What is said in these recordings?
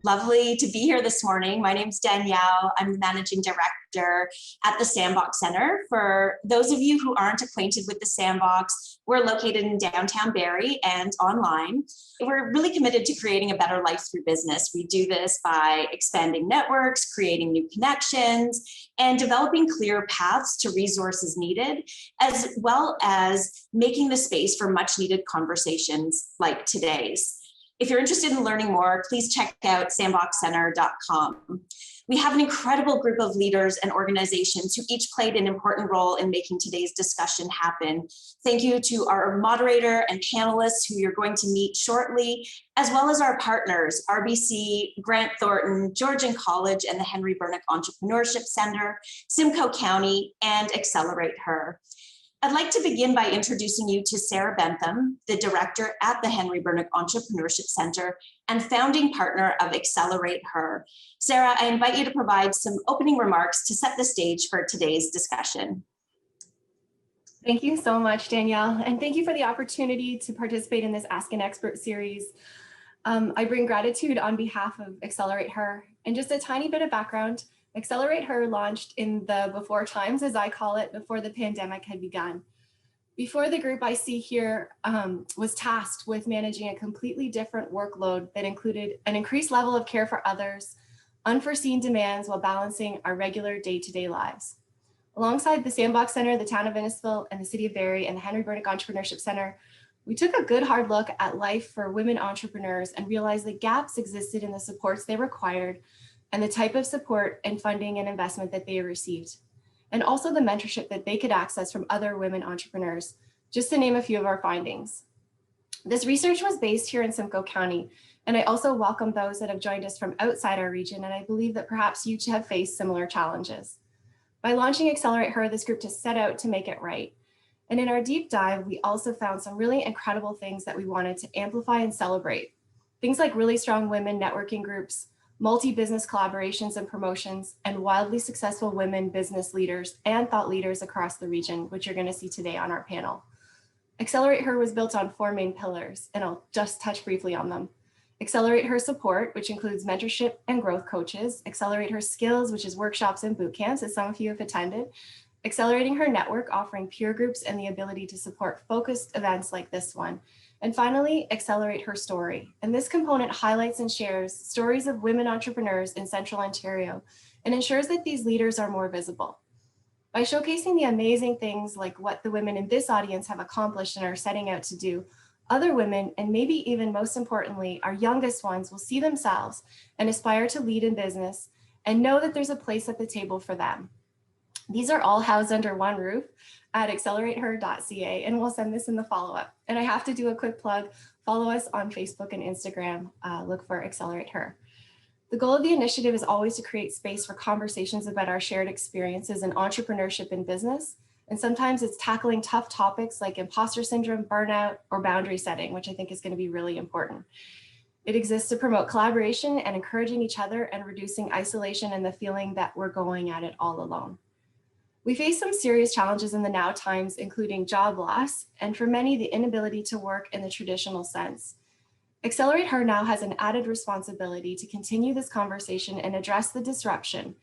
Lovely to be here this morning. My name's Danielle. I'm the Managing Director at the Sandbox Center. For those of you who aren't acquainted with the Sandbox, we're located in downtown Barrie and online. We're really committed to creating a better life through business. We do this by expanding networks, creating new connections, and developing clear paths to resources needed, as well as making the space for much needed conversations like today's. If you're interested in learning more, please check out sandboxcenter.com. We have an incredible group of leaders and organizations who each played an important role in making today's discussion happen. Thank you to our moderator and panelists who you're going to meet shortly, as well as our partners, RBC, Grant Thornton, Georgian College, and the Henry Bernick Entrepreneurship Center, Simcoe County, and Accelerate Her. I'd like to begin by introducing you to Sarah Bentham, the director at the Henry Bernick Entrepreneurship Center and founding partner of Accelerate Her. Sarah, I invite you to provide some opening remarks to set the stage for today's discussion. Thank you so much, Danielle, and thank you for the opportunity to participate in this Ask an Expert series. I bring gratitude on behalf of Accelerate Her, and just a tiny bit of background. Accelerate Her launched in the before times, as I call it, before the pandemic had begun. Before the group I see here was tasked with managing a completely different workload that included an increased level of care for others, unforeseen demands while balancing our regular day-to-day lives. Alongside the Sandbox Center, the town of Innisfil, and the city of Barrie, and the Henry Bernick Entrepreneurship Center, we took a good hard look at life for women entrepreneurs and realized that gaps existed in the supports they required and the type of support and funding and investment that they received, and also the mentorship that they could access from other women entrepreneurs, just to name a few of our findings. This research was based here in Simcoe County, and I also welcome those that have joined us from outside our region, and I believe that perhaps you have faced similar challenges. By launching Accelerate Her, this group has set out to make it right. And in our deep dive, we also found some really incredible things that we wanted to amplify and celebrate. Things like really strong women networking groups, multi-business collaborations and promotions, and wildly successful women business leaders and thought leaders across the region, which you're going to see today on our panel. Accelerate Her was built on 4 main pillars, and I'll just touch briefly on them. Accelerate Her support, which includes mentorship and growth coaches. Accelerate Her skills, which is workshops and boot camps, as some of you have attended. Accelerating Her network, offering peer groups and the ability to support focused events like this one. And finally, Accelerate Her story. And this component highlights and shares stories of women entrepreneurs in Central Ontario and ensures that these leaders are more visible. By showcasing the amazing things like what the women in this audience have accomplished and are setting out to do, other women, and maybe even most importantly, our youngest ones, will see themselves and aspire to lead in business and know that there's a place at the table for them. These are all housed under one roof at accelerateher.ca, and we'll send this in the follow-up. And I have to do a quick plug. Follow us on Facebook and Instagram. Look for Accelerate Her. The goal of the initiative is always to create space for conversations about our shared experiences in entrepreneurship and business. And sometimes it's tackling tough topics like imposter syndrome, burnout, or boundary setting, which I think is going to be really important. It exists to promote collaboration and encouraging each other and reducing isolation and the feeling that we're going at it all alone. We face some serious challenges in the now times, including job loss, and for many, the inability to work in the traditional sense. Accelerate Her now has an added responsibility to continue this conversation and address the disruption.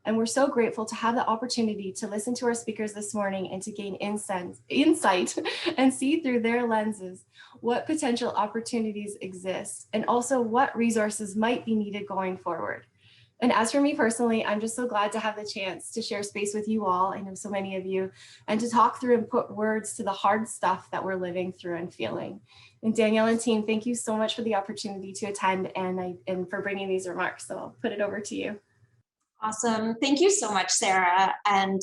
And we're so grateful to have the opportunity to listen to our speakers this morning and to gain insight and see through their lenses what potential opportunities exist and also what resources might be needed going forward. And as for me personally, I'm just so glad to have the chance to share space with you all, I know so many of you, and to talk through and put words to the hard stuff that we're living through and feeling. And Danielle and team, thank you so much for the opportunity to attend and for bringing these remarks. So I'll put it over to you. Awesome. Thank you so much, Sarah. And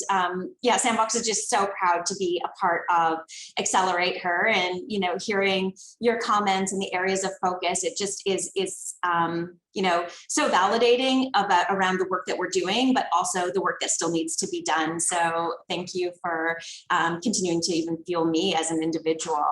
yeah, Sandbox is just so proud to be a part of Accelerate Her, and, you know, hearing your comments and the areas of focus, it just is you know, so validating around the work that we're doing, but also the work that still needs to be done. So thank you for continuing to even fuel me as an individual.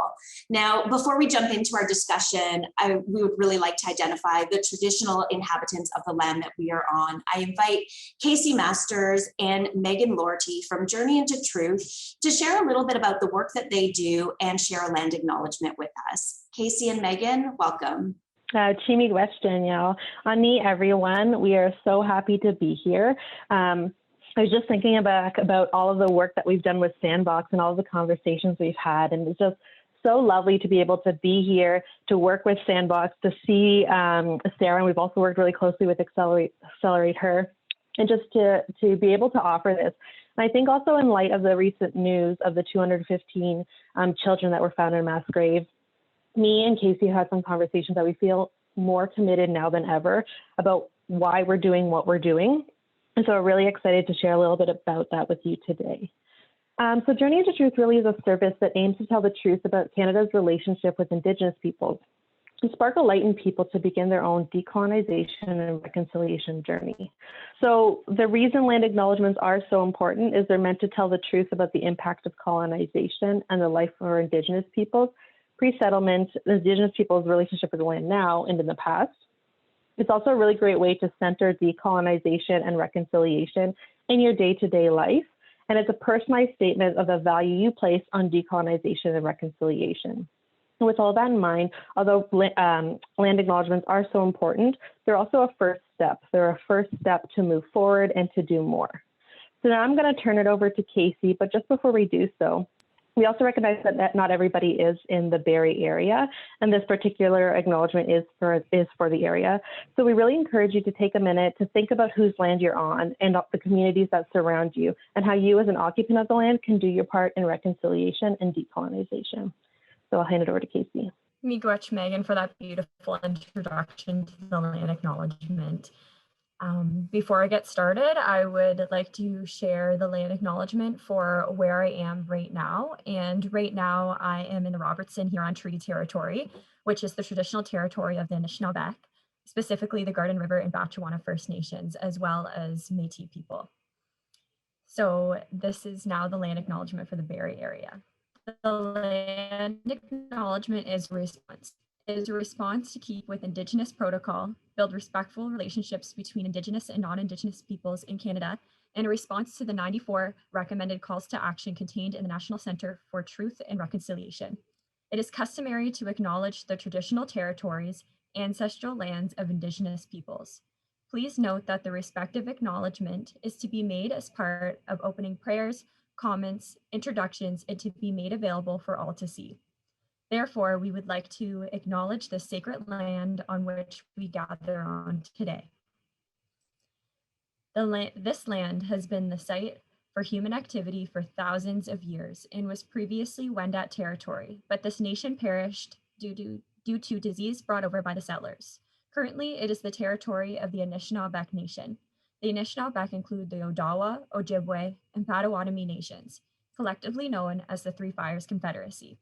Now, before we jump into our discussion, we would really like to identify the traditional inhabitants of the land that we are on. I invite Casey Masters and Megan Lorty from Journey into Truth to share a little bit about the work that they do and share a land acknowledgement with us. Casey and Megan, welcome. Chimi West, Danielle. Ani, everyone. We are so happy to be here. I was just thinking about all of the work that we've done with Sandbox and all of the conversations we've had, and it's just so lovely to be able to be here, to work with Sandbox, to see Sarah, and we've also worked really closely with Accelerate Her, and just to be able to offer this. And I think also in light of the recent news of the 215 children that were found in a mass grave, me and Casey had some conversations that we feel more committed now than ever about why we're doing what we're doing. And so we're really excited to share a little bit about that with you today. So Journey into Truth really is a service that aims to tell the truth about Canada's relationship with Indigenous peoples, to spark a light in people to begin their own decolonization and reconciliation journey. So the reason land acknowledgements are so important is they're meant to tell the truth about the impact of colonization and the life of our Indigenous peoples, pre-settlement, Indigenous peoples' relationship with the land now and in the past. It's also a really great way to center decolonization and reconciliation in your day-to-day life. And it's a personalized statement of the value you place on decolonization and reconciliation. And with all that in mind, although land acknowledgements are so important, they're also a first step. They're a first step to move forward and to do more. So now I'm going to turn it over to Casey, but just before we do so, we also recognize that not everybody is in the Barrie area, and this particular acknowledgement is for the area. So we really encourage you to take a minute to think about whose land you're on and the communities that surround you, and how you as an occupant of the land can do your part in reconciliation and decolonization. So I'll hand it over to Casey. Miigwech, Megan, for that beautiful introduction to the land acknowledgement. Before I get started, I would like to share the land acknowledgement for where I am right now. And right now I am in the Robertson Huron Treaty Territory, which is the traditional territory of the Anishinaabe, specifically the Garden River and Batchewana First Nations, as well as Métis people. So this is now the land acknowledgement for the Barrie area. The land acknowledgement is a response to keep with Indigenous protocol, build respectful relationships between Indigenous and non-Indigenous peoples in Canada, and a response to the 94 recommended calls to action contained in the National Centre for Truth and Reconciliation. It is customary to acknowledge the traditional territories, ancestral lands of Indigenous peoples. Please note that the respective acknowledgement is to be made as part of opening prayers, comments, introductions, and to be made available for all to see. Therefore, we would like to acknowledge the sacred land on which we gather on today. This land has been the site for human activity for thousands of years and was previously Wendat territory, but this nation perished due to disease brought over by the settlers. Currently, it is the territory of the Anishinaabe Nation. The Anishinaabe include the Odawa, Ojibwe, and Potawatomi nations, collectively known as the Three Fires Confederacy.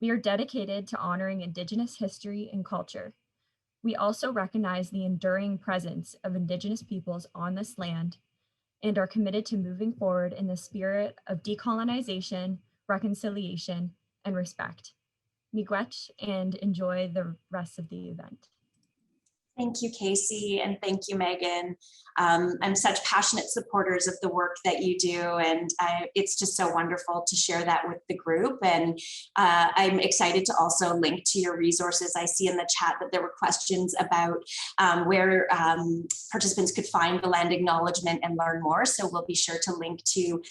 We are dedicated to honoring Indigenous history and culture. We also recognize the enduring presence of Indigenous peoples on this land and are committed to moving forward in the spirit of decolonization, reconciliation, and respect. Miigwech, and enjoy the rest of the event. Thank you, Casey, and thank you, Megan. I'm such passionate supporters of the work that you do, and it's just so wonderful to share that with the group. And I'm excited to also link to your resources. I see in the chat that there were questions about where participants could find the land acknowledgement and learn more. So we'll be sure to link to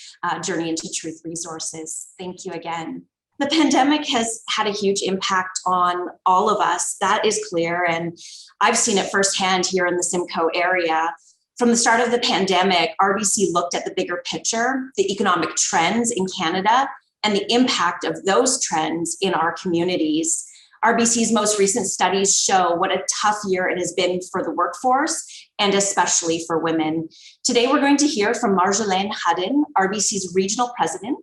Journey into Truth resources. Thank you again. The pandemic has had a huge impact on all of us, that is clear, and I've seen it firsthand here in the Simcoe area. From the start of the pandemic, RBC looked at the bigger picture, the economic trends in Canada, and the impact of those trends in our communities. RBC's most recent studies show what a tough year it has been for the workforce, and especially for women. Today, we're going to hear from Marjolaine Hudden, RBC's regional president.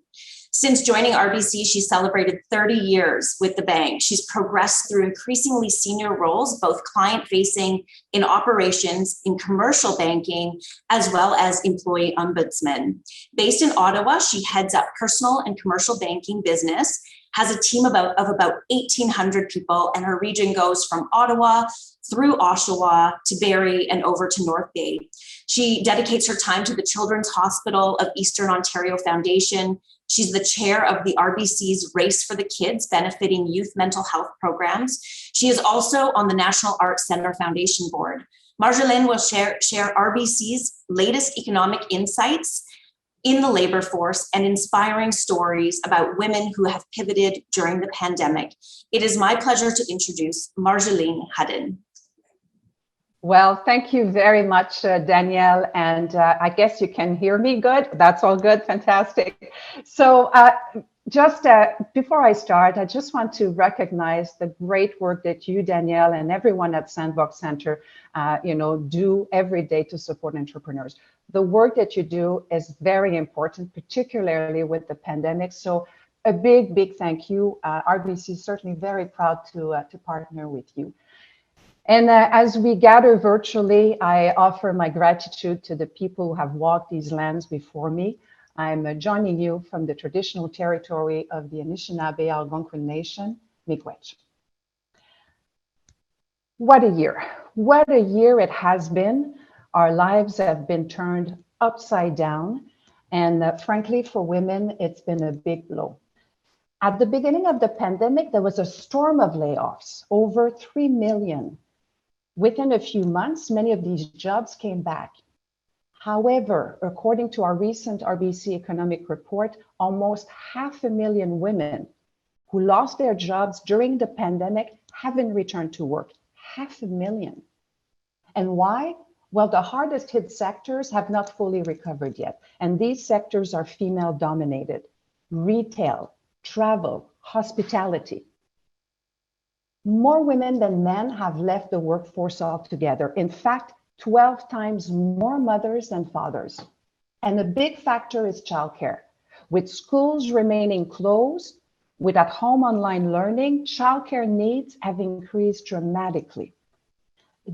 Since joining RBC, she celebrated 30 years with the bank. She's progressed through increasingly senior roles, both client-facing in operations, in commercial banking, as well as employee ombudsman. Based in Ottawa, she heads up personal and commercial banking business, has a team of about 1,800 people, and her region goes from Ottawa through Oshawa to Barrie and over to North Bay. She dedicates her time to the Children's Hospital of Eastern Ontario Foundation. She's the chair of the RBC's Race for the Kids, benefiting youth mental health programs. She is also on the National Arts Centre Foundation Board. Marjolaine will share RBC's latest economic insights in the labor force and inspiring stories about women who have pivoted during the pandemic. It is my pleasure to introduce Marjolaine Hudden. Well, thank you very much, Danielle. And I guess you can hear me good. That's all good. Fantastic. So just before I start, I just want to recognize the great work that you, Danielle, and everyone at Sandbox Center, do every day to support entrepreneurs. The work that you do is very important, particularly with the pandemic. So a big, big thank you. RBC is certainly very proud to partner with you. And as we gather virtually, I offer my gratitude to the people who have walked these lands before me. I'm joining you from the traditional territory of the Anishinaabe Algonquin Nation, Miigwech. What a year. What a year it has been. Our lives have been turned upside down. And frankly, for women, it's been a big blow. At the beginning of the pandemic, there was a storm of layoffs, over 3 million. Within a few months, many of these jobs came back. However, according to our recent RBC economic report, almost 500,000 women who lost their jobs during the pandemic haven't returned to work. 500,000. And why? Well, the hardest hit sectors have not fully recovered yet. And these sectors are female dominated: retail, travel, hospitality. More women than men have left the workforce altogether. In fact, 12 times more mothers than fathers. And a big factor is childcare. With schools remaining closed, with at-home online learning, childcare needs have increased dramatically.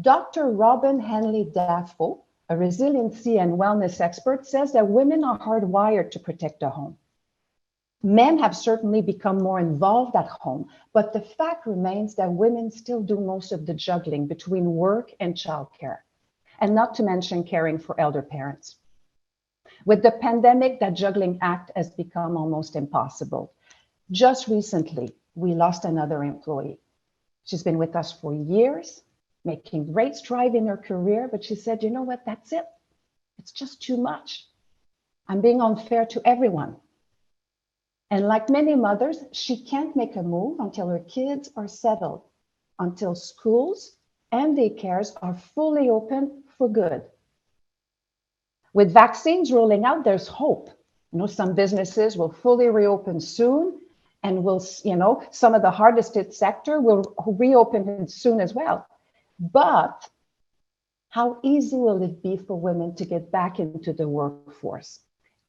Dr. Robin Henley-Dafoe, a resiliency and wellness expert, says that women are hardwired to protect the home. Men have certainly become more involved at home, but the fact remains that women still do most of the juggling between work and childcare, and not to mention caring for elder parents. With the pandemic, that juggling act has become almost impossible. Just recently, we lost another employee. She's been with us for years, making great strides in her career, but she said, you know what, that's it. It's just too much. I'm being unfair to everyone. And like many mothers, she can't make a move until her kids are settled, until schools and daycares are fully open for good. With vaccines rolling out, there's hope. Some businesses will fully reopen soon, and some of the hardest hit sector will reopen soon as well. But how easy will it be for women to get back into the workforce?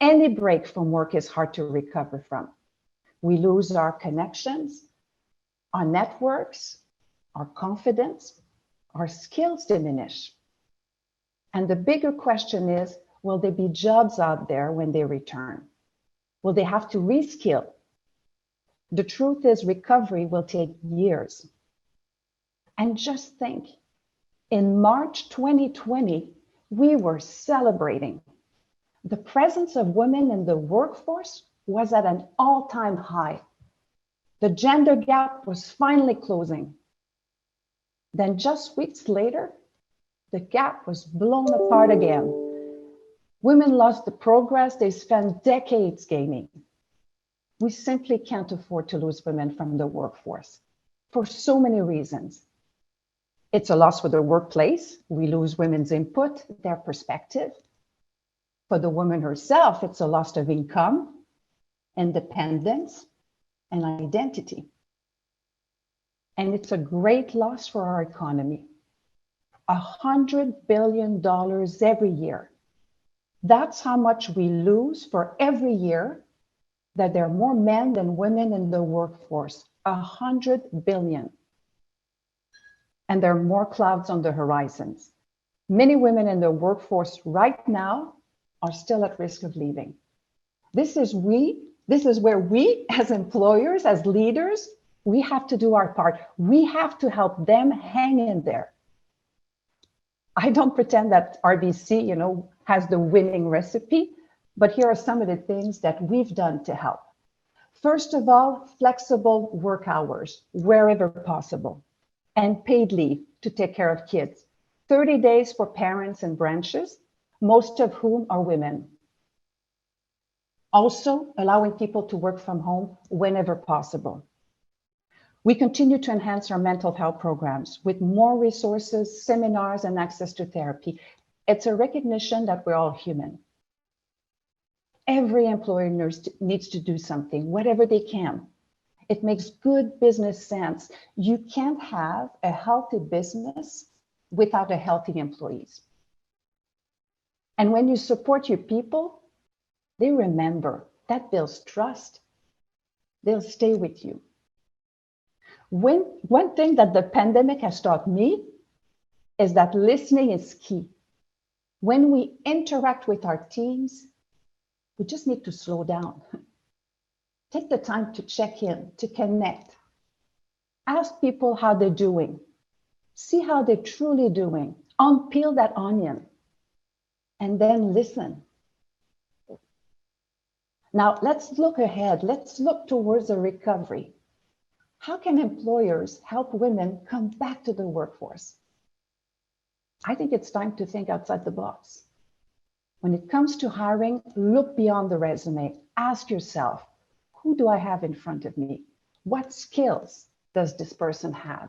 Any break from work is hard to recover from. We lose our connections, our networks, our confidence, our skills diminish. And the bigger question is, will there be jobs out there when they return? Will they have to reskill? The truth is, recovery will take years. And just think, in March 2020, we were celebrating. The presence of women in the workforce was at an all-time high. The gender gap was finally closing. Then just weeks later, the gap was blown apart again. Women lost the progress they spent decades gaining. We simply can't afford to lose women from the workforce for so many reasons. It's a loss for the workplace. We lose women's input, their perspective. For the woman herself, it's a loss of income, independence, and identity. And it's a great loss for our economy. $100 billion every year. That's how much we lose for every year that there are more men than women in the workforce. 100 billion. And there are more clouds on the horizons. Many women in the workforce right now are still at risk of leaving. This is we This is where we, as employers, as leaders, we have to do our part. We have to help them hang in there. I don't pretend that RBC, has the winning recipe, but here are some of the things that we've done to help. First of all, flexible work hours wherever possible, and paid leave to take care of kids. 30 days for parents and branches, most of whom are women. Also, allowing people to work from home whenever possible. We continue to enhance our mental health programs with more resources, seminars, and access to therapy. It's a recognition that we're all human. Every employer needs to do something, whatever they can. It makes good business sense. You can't have a healthy business without a healthy employees. And when you support your people, they remember. That builds trust. They'll stay with you. One thing that the pandemic has taught me is that listening is key. When we interact with our teams, we just need to slow down. Take the time to check in, to connect. Ask people how they're doing. See how they're truly doing. Unpeel that onion. And then listen. Now, let's look ahead. Let's look towards a recovery. How can employers help women come back to the workforce? I think it's time to think outside the box. When it comes to hiring, look beyond the resume. Ask yourself, who do I have in front of me? What skills does this person have?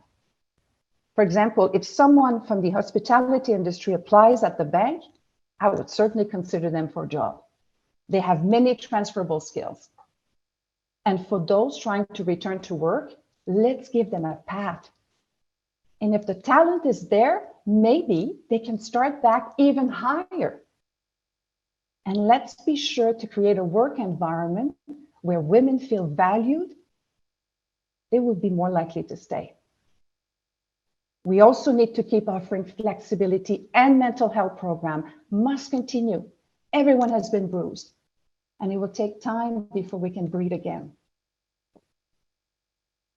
For example, if someone from the hospitality industry applies at the bank, I would certainly consider them for a job. They have many transferable skills. And for those trying to return to work, let's give them a path. And if the talent is there, maybe they can start back even higher. And let's be sure to create a work environment where women feel valued. They will be more likely to stay. We also need to keep offering flexibility, and mental health program must continue. Everyone has been bruised, and it will take time before we can breathe again.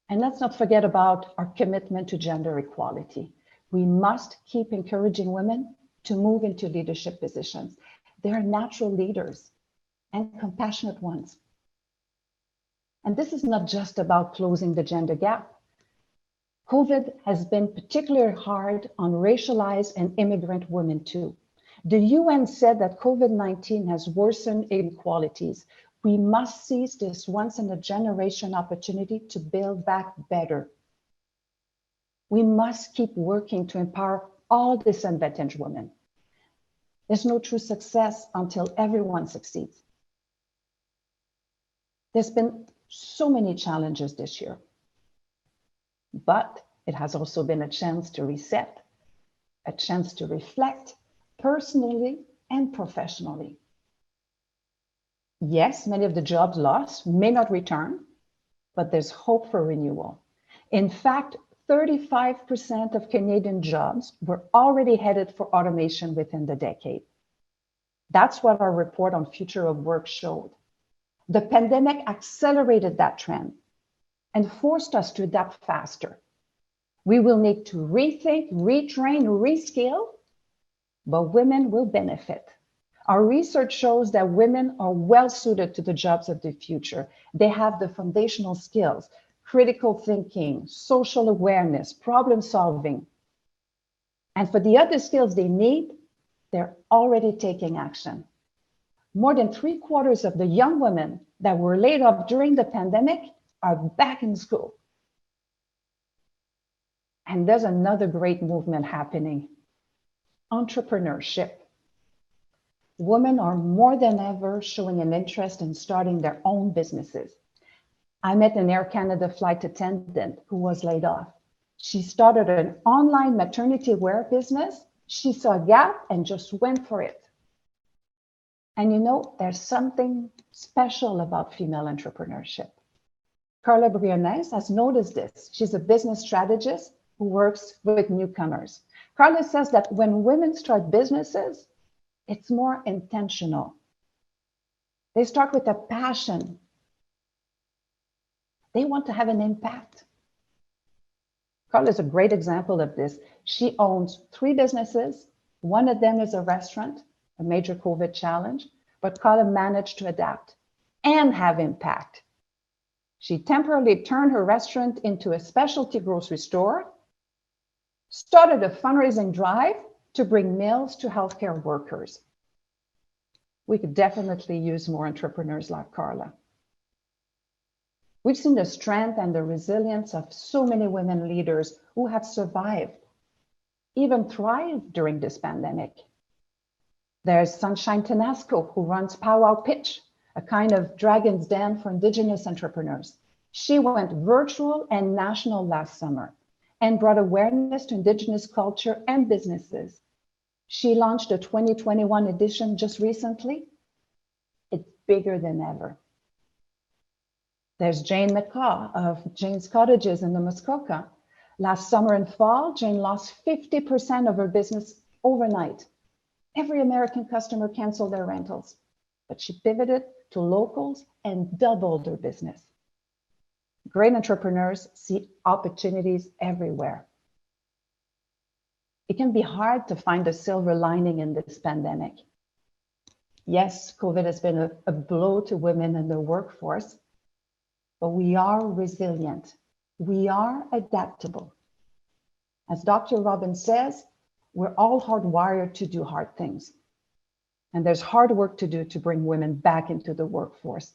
And let's not forget about our commitment to gender equality. We must keep encouraging women to move into leadership positions. They are natural leaders and compassionate ones. And this is not just about closing the gender gap. COVID has been particularly hard on racialized and immigrant women too. The UN said that COVID-19 has worsened inequalities. We must seize this once in a generation opportunity to build back better. We must keep working to empower all disadvantaged women. There's no true success until everyone succeeds. There's been so many challenges this year, but it has also been a chance to reset, a chance to reflect personally and professionally. Yes, many of the jobs lost may not return, but there's hope for renewal. In fact, 35% of Canadian jobs were already headed for automation within the decade. That's what our report on Future of Work showed. The pandemic accelerated that trend and forced us to adapt faster. We will need to rethink, retrain, reskill, but women will benefit. Our research shows that women are well suited to the jobs of the future. They have the foundational skills, critical thinking, social awareness, problem solving. And for the other skills they need, they're already taking action. More than 3/4 of the young women that were laid off during the pandemic are back in school. And there's another great movement happening, entrepreneurship. Women are more than ever showing an interest in starting their own businesses. I met an Air Canada flight attendant who was laid off. She started an online maternity wear business. She saw a gap and just went for it. And you know, there's something special about female entrepreneurship. Carla Briones has noticed this. She's a business strategist who works with newcomers. Carla says that when women start businesses, it's more intentional. They start with a passion They want to have an impact. Carla is a great example of this. She owns 3 businesses. One of them is a restaurant, a major COVID challenge, but Carla managed to adapt and have impact. She temporarily turned her restaurant into a specialty grocery store, started a fundraising drive to bring meals to healthcare workers. We could definitely use more entrepreneurs like Carla. We've seen the strength and the resilience of so many women leaders who have survived, even thrived during this pandemic. There's Sunshine Tenasco, who runs Powwow Pitch, a kind of dragon's den for Indigenous entrepreneurs. She went virtual and national last summer and brought awareness to Indigenous culture and businesses. She launched a 2021 edition just recently. It's bigger than ever. There's Jane Mccaw of Jane's Cottages in the Muskoka. Last summer and fall, Jane lost 50% of her business overnight. Every American customer canceled their rentals, but she pivoted to locals and doubled her business. Great entrepreneurs see opportunities everywhere. It can be hard to find a silver lining in this pandemic. Yes, COVID has been a blow to women in the workforce, but we are resilient. We are adaptable. As Dr. Robbins says, we're all hardwired to do hard things. And there's hard work to do to bring women back into the workforce.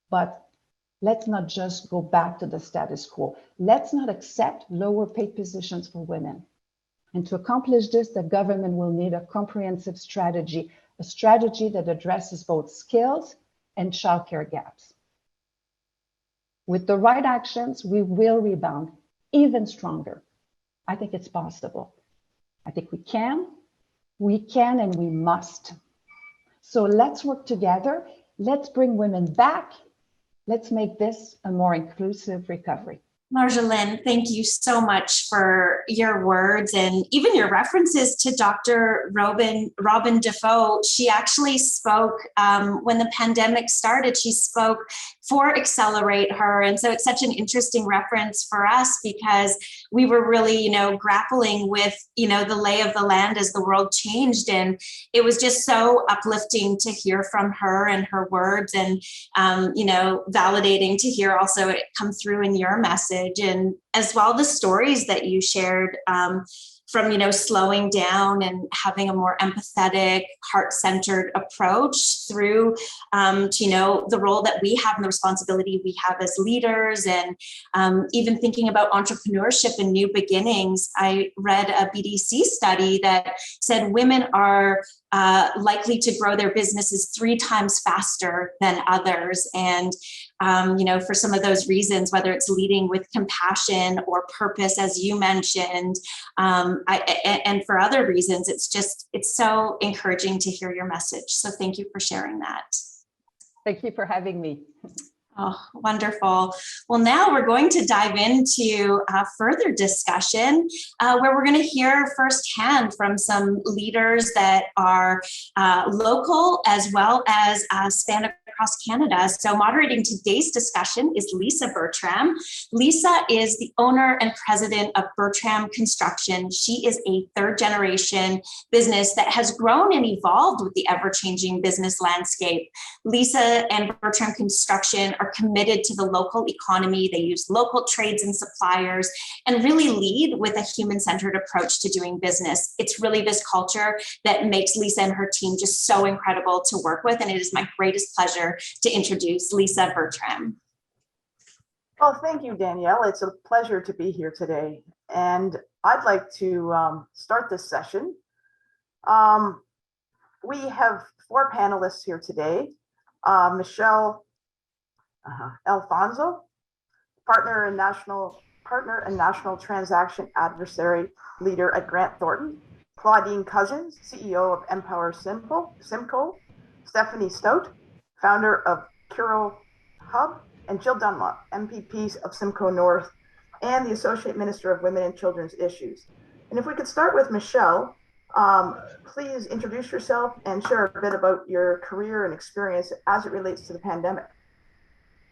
But let's not just go back to the status quo. Let's not accept lower paid positions for women. And to accomplish this, the government will need a comprehensive strategy, a strategy that addresses both skills and childcare gaps. With the right actions, we will rebound even stronger. I think it's possible. I think we can, and we must. So let's work together. Let's bring women back. Let's make this a more inclusive recovery. Marjolaine, thank you so much for your words and even your references to Dr. Robin Defoe. She actually spoke when the pandemic started. She spoke for Accelerate Her. And so it's such an interesting reference for us because we were really, grappling with, the lay of the land as the world changed. And it was just so uplifting to hear from her and her words and, validating to hear also it come through in your message. And as well, the stories that you shared from, slowing down and having a more empathetic, heart-centered approach through to, the role that we have and the responsibility we have as leaders, and even thinking about entrepreneurship and new beginnings. I read a BDC study that said women are likely to grow their businesses 3 times faster than others. And, for some of those reasons, whether it's leading with compassion or purpose, as you mentioned, and for other reasons, it's so encouraging to hear your message. So thank you for sharing that. Thank you for having me. Oh, wonderful. Well, now we're going to dive into further discussion where we're going to hear firsthand from some leaders that are local as well as span across Canada. So moderating today's discussion is Lisa Bertram. Lisa is the owner and president of Bertram Construction. She is a 3rd generation business that has grown and evolved with the ever-changing business landscape. Lisa and Bertram Construction are committed to the local economy. They use local trades and suppliers and really lead with a human-centered approach to doing business. It's really this culture that makes Lisa and her team just so incredible to work with. And it is my greatest pleasure to introduce Lisa Bertram. Well, thank you, Danielle. It's a pleasure to be here today. And I'd like to start this session. We have 4 panelists here today. Michelle Alfonso, partner and national transaction adversary leader at Grant Thornton. Claudine Cousins, CEO of Empower Simcoe. Stephanie Stout, founder of Curo Hub, and Jill Dunlop, MPP of Simcoe North and the Associate Minister of Women and Children's Issues. And if we could start with Michelle, please introduce yourself and share a bit about your career and experience as it relates to the pandemic.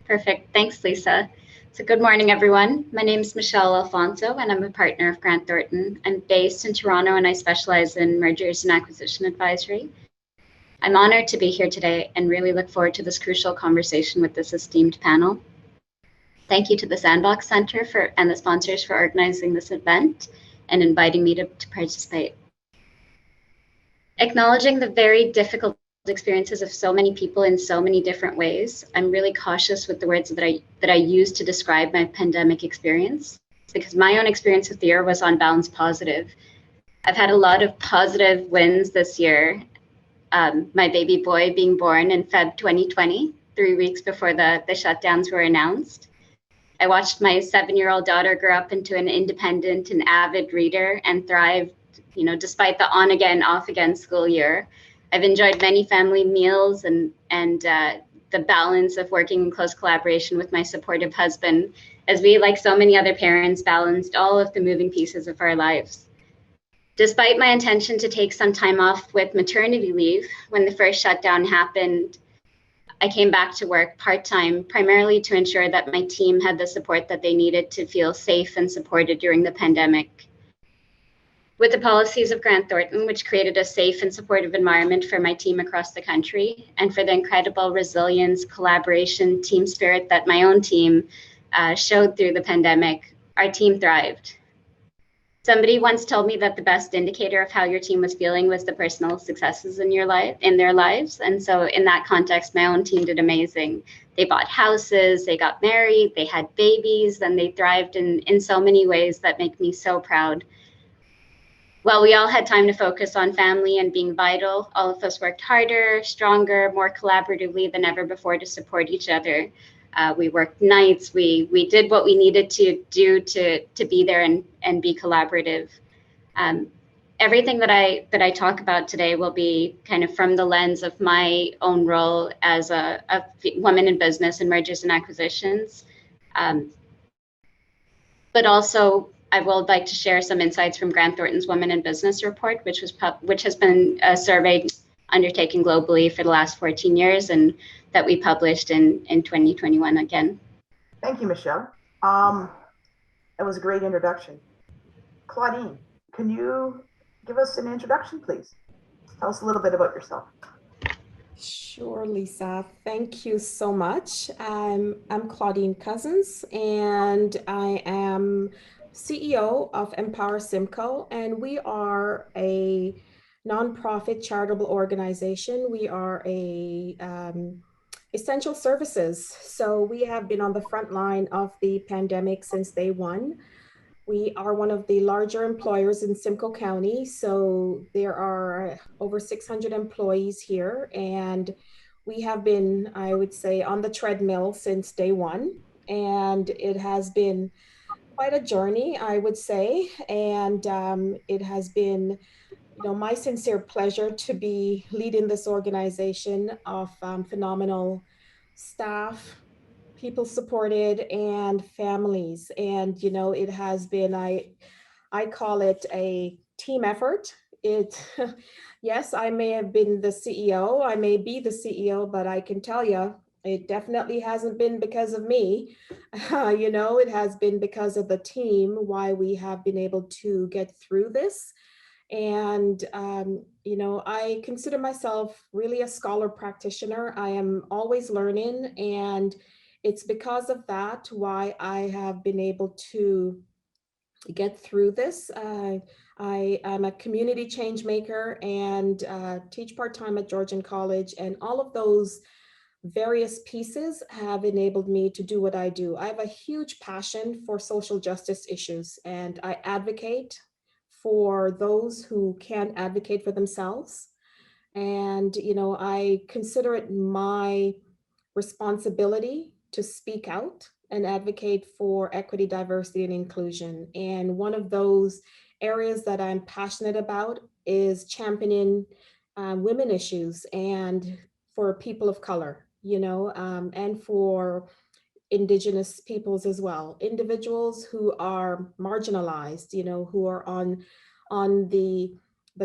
Perfect. Thanks, Lisa. So good morning, everyone. My name is Michelle Alfonso, and I'm a partner of Grant Thornton. I'm based in Toronto, and I specialize in mergers and acquisition advisory. I'm honored to be here today and really look forward to this crucial conversation with this esteemed panel. Thank you to the Sandbox Center and the sponsors for organizing this event and inviting me to participate. Acknowledging the very difficult experiences of so many people in so many different ways, I'm really cautious with the words that I use to describe my pandemic experience, because my own experience with the year was on balance positive. I've had a lot of positive wins this year. My baby boy being born in Feb 2020, 3 weeks before the shutdowns were announced. I watched my 7-year-old daughter grow up into an independent and avid reader and thrived, despite the on again, off again school year. I've enjoyed many family meals and the balance of working in close collaboration with my supportive husband, as we, like so many other parents, balanced all of the moving pieces of our lives. Despite my intention to take some time off with maternity leave, when the first shutdown happened, I came back to work part-time, primarily to ensure that my team had the support that they needed to feel safe and supported during the pandemic. With the policies of Grant Thornton, which created a safe and supportive environment for my team across the country, and for the incredible resilience, collaboration, team spirit that my own team showed through the pandemic, our team thrived. Somebody once told me that the best indicator of how your team was feeling was the personal successes in their lives. And so in that context, my own team did amazing. They bought houses, they got married, they had babies, and they thrived in so many ways that make me so proud. While we all had time to focus on family and being vital, all of us worked harder, stronger, more collaboratively than ever before to support each other. We worked nights, we did what we needed to do to be there and be collaborative. Everything that I talk about today will be kind of from the lens of my own role as a woman in business and mergers and acquisitions. But also, I would like to share some insights from Grant Thornton's Women in Business report, which has been a survey undertaken globally for the last 14 years and that we published in 2021 again. Thank you, Michelle. That was a great introduction. Claudine, can you give us an introduction, please? Tell us a little bit about yourself. Sure, Lisa. Thank you so much. I'm Claudine Cousins, and I am CEO of Empower Simcoe, and we are a nonprofit charitable organization. We are a essential services. So we have been on the front line of the pandemic since day one. We are one of the larger employers in Simcoe County. So there are over 600 employees here, and we have been, I would say, on the treadmill since day one. And it has been quite a journey, I would say. And it has been, my sincere pleasure to be leading this organization of phenomenal staff, people supported, and families. And it has been, I call it a team effort. Yes, I may have been the CEO, I may be the CEO, but I can tell you it definitely hasn't been because of me. It has been because of the team, why we have been able to get through this. And, I consider myself really a scholar practitioner. I am always learning, and it's because of that why I have been able to get through this. I am a community change maker and teach part-time at Georgian College, and all of those various pieces have enabled me to do what I do. I have a huge passion for social justice issues, and I advocate for those who can't advocate for themselves. And, I consider it my responsibility to speak out and advocate for equity, diversity, and inclusion. And one of those areas that I'm passionate about is championing women issues and for people of color, and for Indigenous peoples as well, individuals who are marginalized, who are on the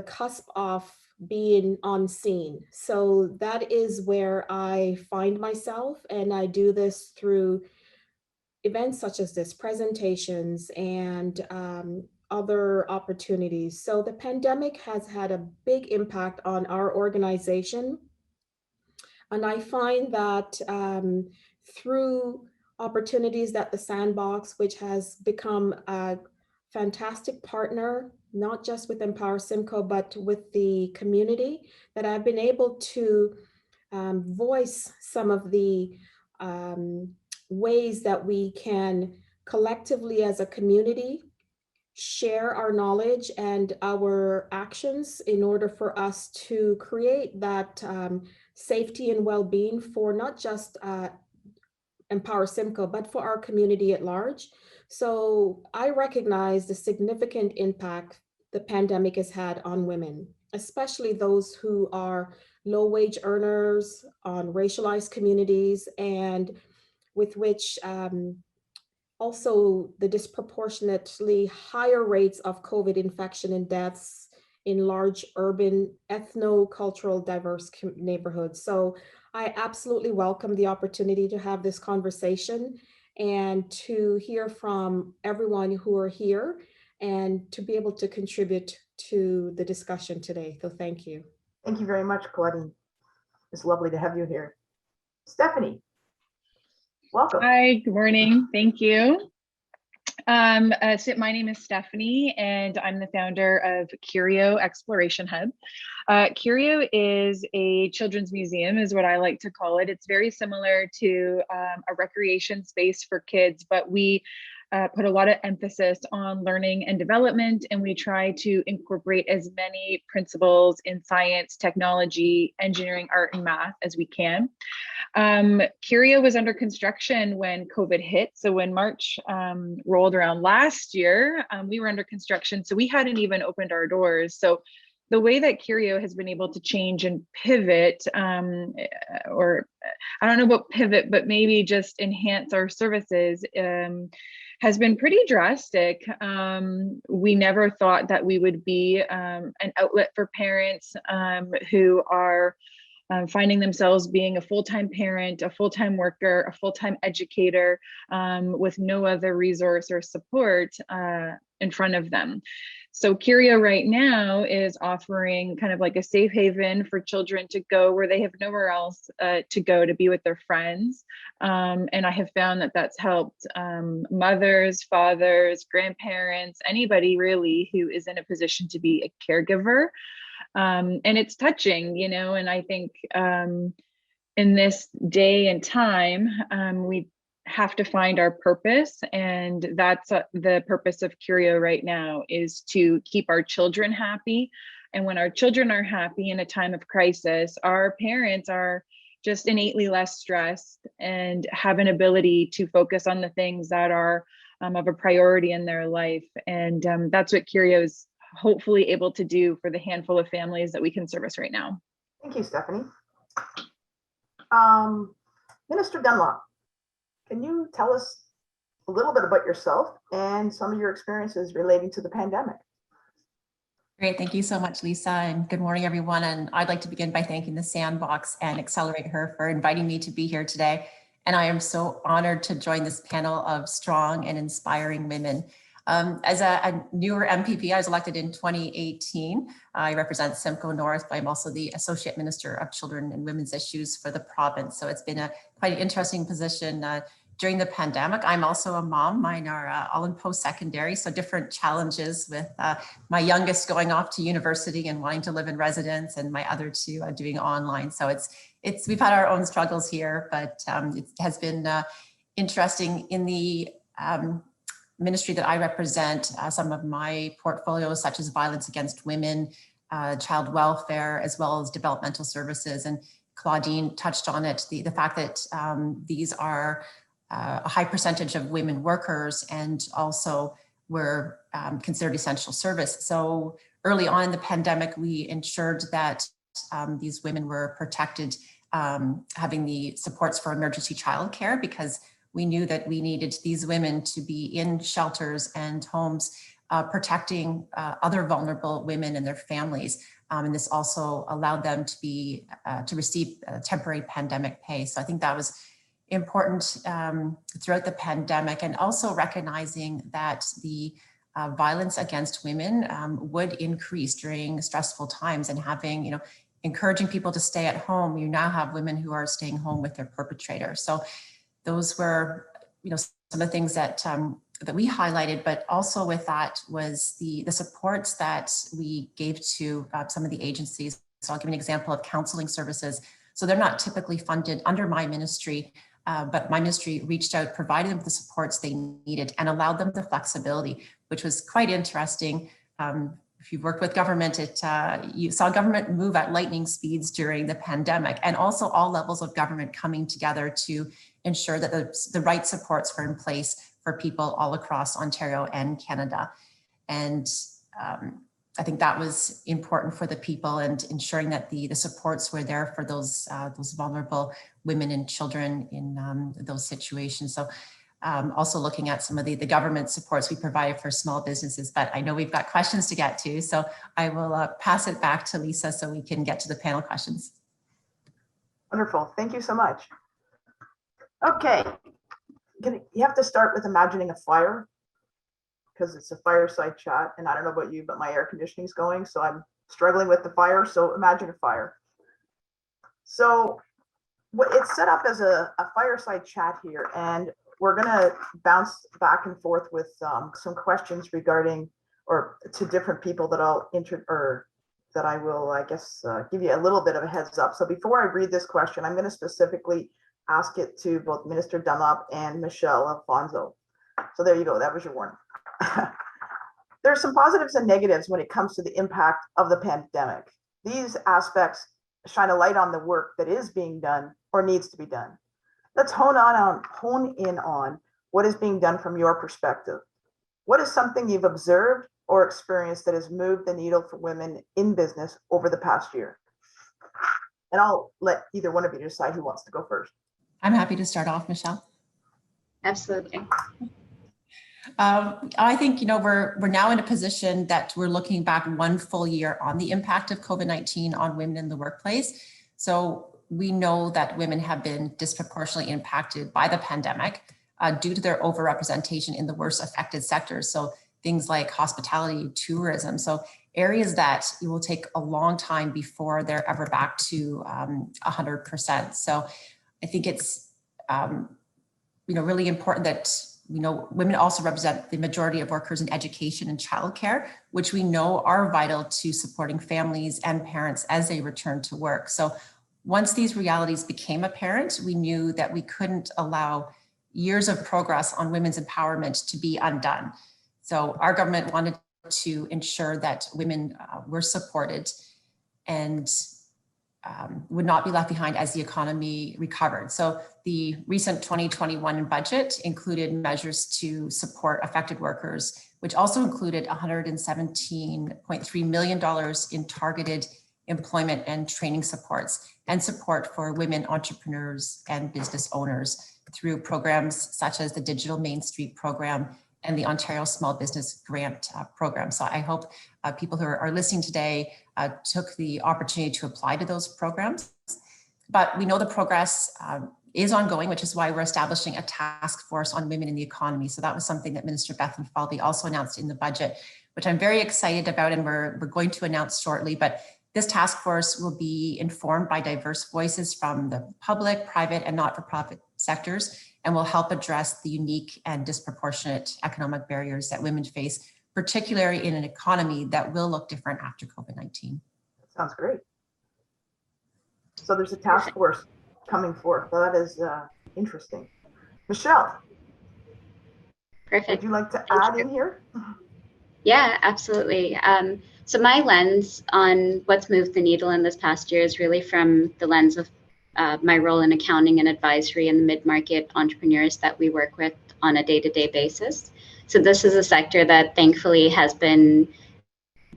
cusp of being unseen. So that is where I find myself, and I do this through events such as this, presentations and other opportunities. So the pandemic has had a big impact on our organization. And I find that through opportunities that the Sandbox, which has become a fantastic partner, not just with Empower Simcoe, but with the community, that I've been able to voice some of the ways that we can collectively as a community share our knowledge and our actions in order for us to create that safety and well-being for not just Empower Simcoe, but for our community at large. So I recognize the significant impact the pandemic has had on women, especially those who are low-wage earners, on racialized communities, and with which also the disproportionately higher rates of COVID infection and deaths in large urban ethno-cultural diverse neighborhoods. So I absolutely welcome the opportunity to have this conversation and to hear from everyone who are here and to be able to contribute to the discussion today. So thank you. Thank you very much, Claudine. It's lovely to have you here. Stephanie, welcome. Hi, good morning. Thank you. So my name is Stephanie, and I'm the founder of Curio Exploration Hub. Curio is a children's museum, is what I like to call it. It's very similar to a recreation space for kids, but we put a lot of emphasis on learning and development, and we try to incorporate as many principles in science, technology, engineering, art, and math as we can. Curio was under construction when COVID hit. So when March rolled around last year, we were under construction. So we hadn't even opened our doors. So the way that Curio has been able to change and pivot, or I don't know about pivot, but maybe just enhance our services, has been pretty drastic. We never thought that we would be an outlet for parents who are finding themselves being a full-time parent, a full-time worker, a full-time educator with no other resource or support in front of them. So Curio right now is offering kind of like a safe haven for children to go where they have nowhere else to go to be with their friends. And I have found that that's helped mothers, fathers, grandparents, anybody really who is in a position to be a caregiver. And it's touching, you know, and I think in this day and time, we have to find our purpose, and that's the purpose of Curio right now, is to keep our children happy. And when our children are happy in a time of crisis, our parents are just innately less stressed and have an ability to focus on the things that are of a priority in their life. And that's what Curio is hopefully able to do for the handful of families that we can service right now. Thank you, Stephanie. Minister Dunlop, can you tell us a little bit about yourself and some of your experiences relating to the pandemic? Great, thank you so much, Lisa, and good morning, everyone. And I'd like to begin by thanking the Sandbox and Accelerate Her for inviting me to be here today. And I am so honored to join this panel of strong and inspiring women. As a newer MPP, I was elected in 2018. I represent Simcoe North, but I'm also the Associate Minister of Children and Women's Issues for the province. So it's been quite an interesting position during the pandemic. I'm also a mom. Mine are all in post-secondary, so different challenges with my youngest going off to university and wanting to live in residence, and my other two doing online. So we've had our own struggles here, but it has been interesting in the ministry that I represent. Some of my portfolios, such as violence against women, child welfare, as well as developmental services. And Claudine touched on it, the fact that these are a high percentage of women workers and also were considered essential service. So early on in the pandemic, we ensured that these women were protected, having the supports for emergency childcare, because we knew that we needed these women to be in shelters and homes protecting other vulnerable women and their families. And this also allowed them to receive temporary pandemic pay. So I think that was important throughout the pandemic, and also recognizing that the violence against women would increase during stressful times, and having, encouraging people to stay at home. You now have women who are staying home with their perpetrator. So those were, some of the things that that we highlighted, but also with that was the supports that we gave to some of the agencies. So I'll give an example of counseling services. So they're not typically funded under my ministry, but my ministry reached out, provided them the supports they needed, and allowed them the flexibility, which was quite interesting. If you've worked with government, you saw government move at lightning speeds during the pandemic, and also all levels of government coming together to ensure that the right supports were in place for people all across Ontario and Canada. And I think that was important for the people, and ensuring that the supports were there for those vulnerable women and children in those situations. So also looking at some of the government supports we provided for small businesses, but I know we've got questions to get to, so I will pass it back to Lisa so we can get to the panel questions. Wonderful, thank you so much. Okay, you have to start with imagining a fire, because it's a fireside chat, and I don't know about you, but my air conditioning is going, so I'm struggling with the fire. So imagine a fire. So it's set up as a fireside chat here, and we're gonna bounce back and forth with some questions regarding, or to different people that I will, I guess, give you a little bit of a heads up. So before I read this question, I'm gonna specifically ask it to both Minister Dunlop and Michelle Alfonso. So there you go, that was your warning. There's some positives and negatives when it comes to the impact of the pandemic. These aspects shine a light on the work that is being done or needs to be done. Let's hone in on what is being done from your perspective. What is something you've observed or experienced that has moved the needle for women in business over the past year? And I'll let either one of you decide who wants to go first. I'm happy to start off, Michelle. Absolutely. I think, we're now in a position that we're looking back one full year on the impact of COVID-19 on women in the workplace. So we know that women have been disproportionately impacted by the pandemic due to their overrepresentation in the worst affected sectors. So things like hospitality, tourism. So areas that it will take a long time before they're ever back to 100%. So I think it's, really important that women also represent the majority of workers in education and childcare, which we know are vital to supporting families and parents as they return to work. So once these realities became apparent, we knew that we couldn't allow years of progress on women's empowerment to be undone. So our government wanted to ensure that women were supported and would not be left behind as the economy recovered. So the recent 2021 budget included measures to support affected workers, which also included $117.3 million in targeted employment and training supports, and support for women entrepreneurs and business owners through programs such as the Digital Main Street program and the Ontario Small Business Grant program. So I hope people who are listening today took the opportunity to apply to those programs. But we know the progress is ongoing, which is why we're establishing a task force on women in the economy. So that was something that Minister Bethlen Falvey also announced in the budget, which I'm very excited about, and we're going to announce shortly. But this task force will be informed by diverse voices from the public, private, and not-for-profit sectors, and will help address the unique and disproportionate economic barriers that women face, particularly in an economy that will look different after COVID-19. Sounds great. So there's a task force coming forth. That is interesting. Michelle. Perfect. Would you like to add in here? Yeah, absolutely. So my lens on what's moved the needle in this past year is really from the lens of my role in accounting and advisory and the mid-market entrepreneurs that we work with on a day-to-day basis. So this is a sector that thankfully has been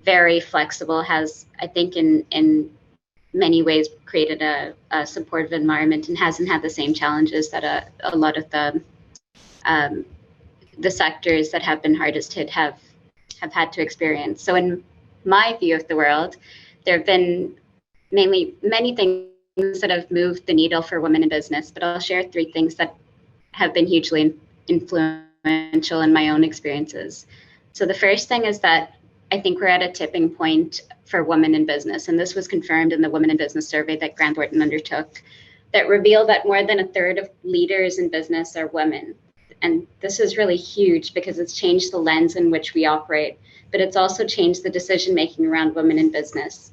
very flexible, has, I think, in many ways created a supportive environment, and hasn't had the same challenges that a lot of the sectors that have been hardest hit have had to experience. So in my view of the world, there have been many things that have moved the needle for women in business, but I'll share 3 things that have been hugely influential in my own experiences. So the first thing is that I think we're at a tipping point for women in business. And this was confirmed in the Women in Business survey that Grant Thornton undertook, that revealed that more than 1/3 of leaders in business are women. And this is really huge because it's changed the lens in which we operate, but it's also changed the decision-making around women in business.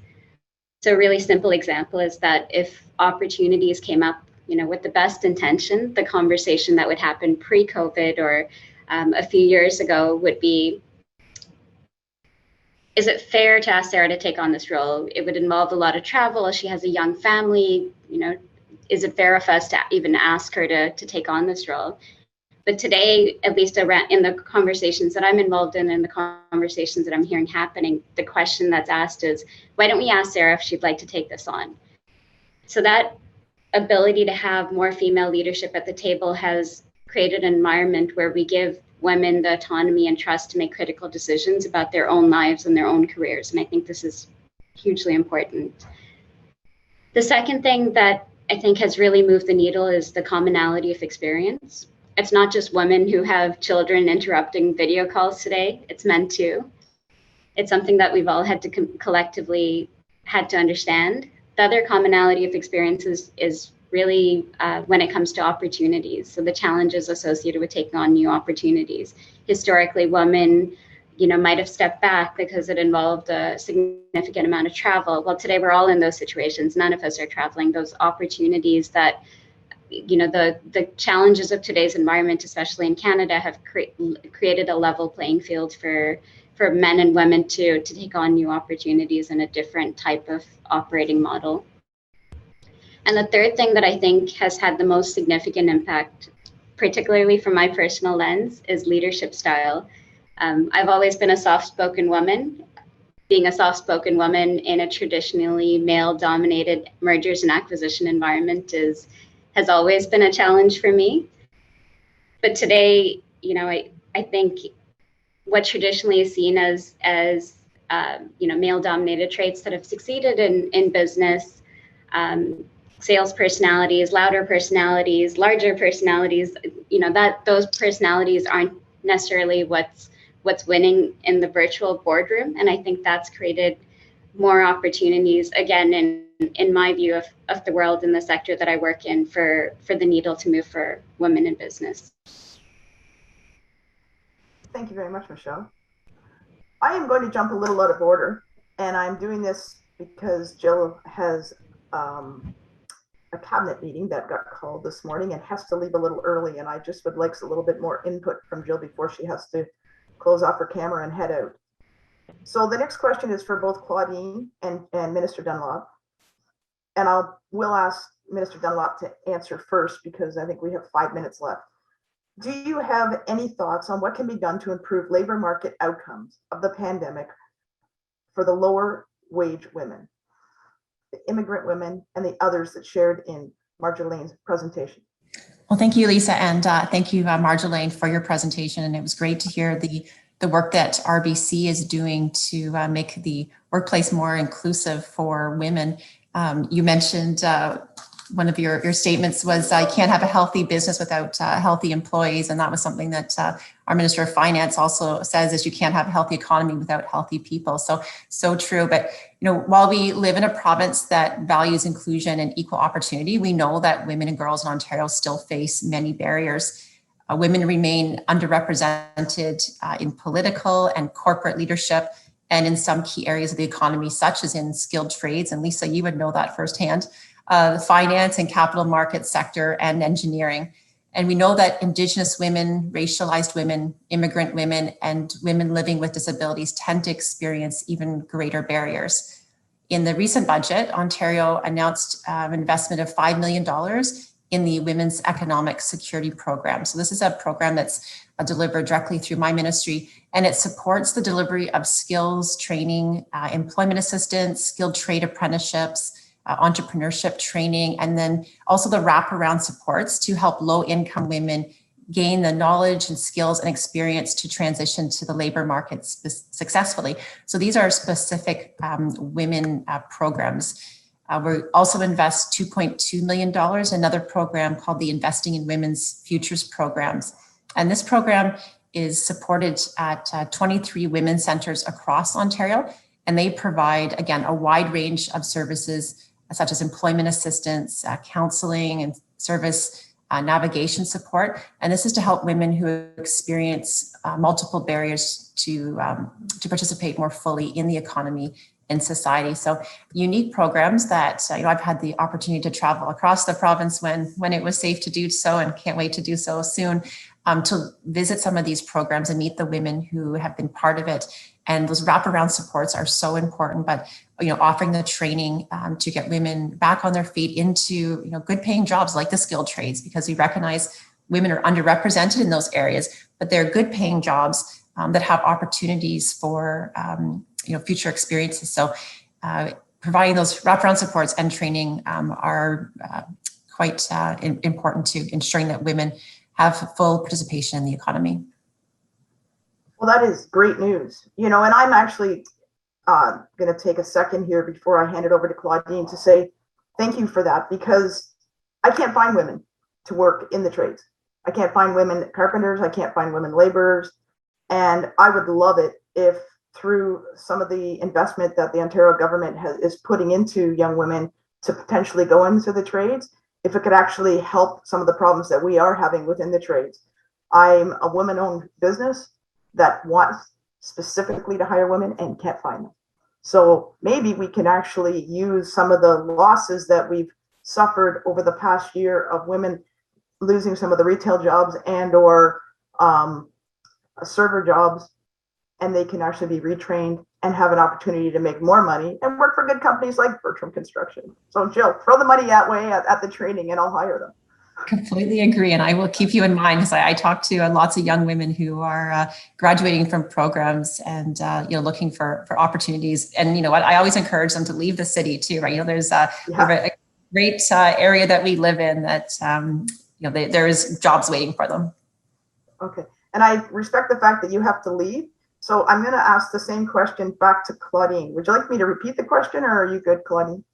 So a really simple example is that if opportunities came up, with the best intention, the conversation that would happen pre-COVID or a few years ago would be, is it fair to ask Sarah to take on this role? It would involve a lot of travel. She has a young family, is it fair of us to even ask her to take on this role? But today, at least in the conversations that I'm involved in and the conversations that I'm hearing happening, the question that's asked is, why don't we ask Sarah if she'd like to take this on? So that ability to have more female leadership at the table has created an environment where we give women the autonomy and trust to make critical decisions about their own lives and their own careers. And I think this is hugely important. The second thing that I think has really moved the needle is the commonality of experience. It's not just women who have children interrupting video calls today, it's men too. It's something that we've all had to collectively had to understand. The other commonality of experiences is really when it comes to opportunities. So the challenges associated with taking on new opportunities. Historically, women, might have stepped back because it involved a significant amount of travel. Well, today we're all in those situations. None of us are traveling. Those opportunities that, the challenges of today's environment, especially in Canada, have created a level playing field for men and women to take on new opportunities in a different type of operating model. And the third thing that I think has had the most significant impact, particularly from my personal lens, is leadership style. I've always been a soft-spoken woman. Being a soft-spoken woman in a traditionally male-dominated mergers and acquisition environment has always been a challenge for me. But today, I think what traditionally is seen as male-dominated traits that have succeeded in business, sales personalities, louder personalities, larger personalities, that those personalities aren't necessarily what's winning in the virtual boardroom. And I think that's created more opportunities, again, in my view of the world in the sector that I work in, for the needle to move for women in business. Thank you very much, Michelle. I am going to jump a little out of order, and I'm doing this because Jill has a cabinet meeting that got called this morning and has to leave a little early, and I just would like a little bit more input from Jill before she has to close off her camera and head out. So the next question is for both Claudine and Minister Dunlop, and we'll ask Minister Dunlop to answer first because I think we have 5 minutes left. Do you have any thoughts on what can be done to improve labor market outcomes of the pandemic for the lower wage women, the immigrant women, and the others that shared in Marjolaine's presentation? Well, thank you, Lisa, and thank you, Marjolaine, for your presentation. And it was great to hear the work that RBC is doing to make the workplace more inclusive for women. You mentioned one of your statements was you can't have a healthy business without healthy employees. And that was something that our Minister of Finance also says, is you can't have a healthy economy without healthy people. So true. But, while we live in a province that values inclusion and equal opportunity, we know that women and girls in Ontario still face many barriers. Women remain underrepresented in political and corporate leadership and in some key areas of the economy, such as in skilled trades. And Lisa, you would know that firsthand. The finance and capital market sector and engineering. And we know that Indigenous women, racialized women, immigrant women, and women living with disabilities tend to experience even greater barriers. In the recent budget, Ontario announced an investment of $5 million in the Women's Economic Security Program. So this is a program that's delivered directly through my ministry, and it supports the delivery of skills training, employment assistance, skilled trade apprenticeships, entrepreneurship training, and then also the wraparound supports to help low-income women gain the knowledge and skills and experience to transition to the labor market successfully. So these are specific women programs. We also invest $2.2 million in another program called the Investing in Women's Futures Programs. And this program is supported at 23 women's centers across Ontario. And they provide, again, a wide range of services such as employment assistance, counseling and service navigation support. And this is to help women who experience multiple barriers to participate more fully in the economy and society. So unique programs that I've had the opportunity to travel across the province when it was safe to do so, and can't wait to do so soon, to visit some of these programs and meet the women who have been part of it. And those wraparound supports are so important, but offering the training to get women back on their feet into good paying jobs like the skilled trades, because we recognize women are underrepresented in those areas, but they're good paying jobs that have opportunities for future experiences. So providing those wraparound supports and training are quite important to ensuring that women have full participation in the economy. Well, that is great news. And I'm actually going to take a second here before I hand it over to Claudine to say thank you for that, because I can't find women to work in the trades. I can't find women carpenters. I can't find women laborers. And I would love it if, through some of the investment that the Ontario government is putting into young women to potentially go into the trades, if it could actually help some of the problems that we are having within the trades. I'm a woman-owned business that wants specifically to hire women and can't find them. So maybe we can actually use some of the losses that we've suffered over the past year of women losing some of the retail jobs and or server jobs, and they can actually be retrained and have an opportunity to make more money and work for good companies like Bertram Construction. So Jill, throw the money that way at the training and I'll hire them. Completely agree. And I will keep you in mind, because I talk to lots of young women who are graduating from programs and looking for opportunities. And what, I always encourage them to leave the city too, right? There's a great area that we live in that there is jobs waiting for them. Okay. And I respect the fact that you have to leave. So I'm going to ask the same question back to Claudine. Would you like me to repeat the question, or are you good, Claudine?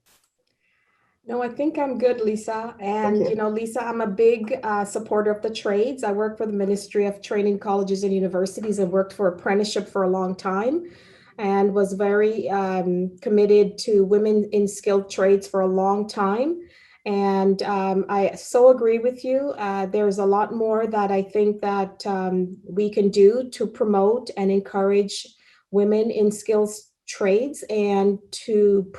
No, I think I'm good, Lisa. And, Lisa, I'm a big supporter of the trades. I work for the Ministry of Training, Colleges and Universities, and worked for apprenticeship for a long time, and was very committed to women in skilled trades for a long time. And I so agree with you. There's a lot more that I think that we can do to promote and encourage women in skills trades, and to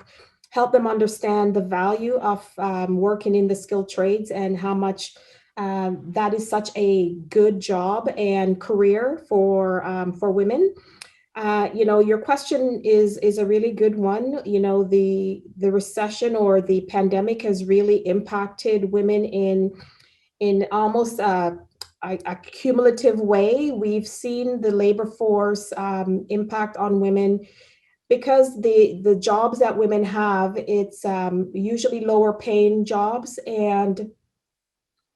help them understand the value of working in the skilled trades, and how much that is such a good job and career for women. Your question is a really good one. The recession or the pandemic has really impacted women in almost a cumulative way. We've seen the labor force impact on women, because the jobs that women have, it's usually lower paying jobs, and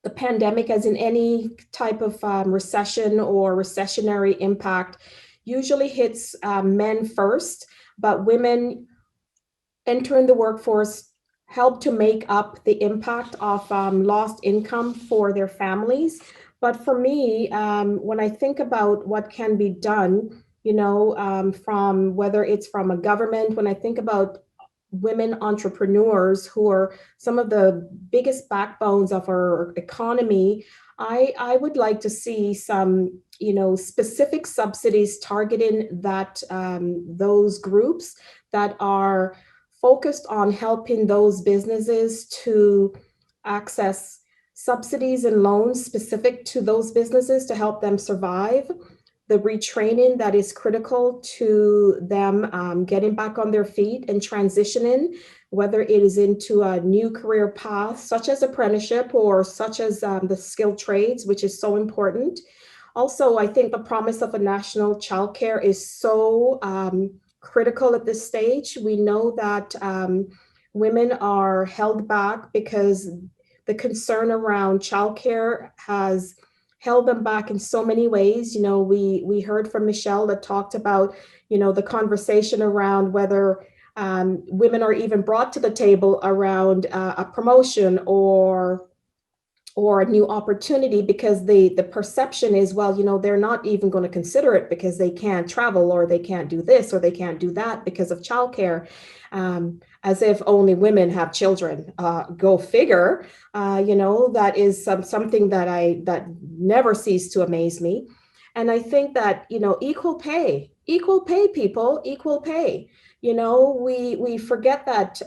the pandemic, as in any type of recession or recessionary impact, usually hits men first, but women entering the workforce help to make up the impact of lost income for their families. But for me, when I think about what can be done, from whether it's from a government, when I think about women entrepreneurs who are some of the biggest backbones of our economy, I would like to see some, specific subsidies targeting that those groups that are focused on helping those businesses to access subsidies and loans specific to those businesses to help them survive. The retraining that is critical to them getting back on their feet and transitioning, whether it is into a new career path, such as apprenticeship or such as the skilled trades, which is so important. Also, I think the promise of a national childcare is so critical at this stage. We know that women are held back because the concern around childcare has held them back in so many ways. We heard from Michelle that talked about, the conversation around whether Women are even brought to the table around a promotion or a new opportunity because the perception is, well, you know, they're not even going to consider it because they can't travel, or they can't do this, or they can't do that because of childcare, as if only women have children. Go figure. You know, that is something that never ceased to amaze me. And I think that, you know, equal pay, people, equal pay. You know, we forget that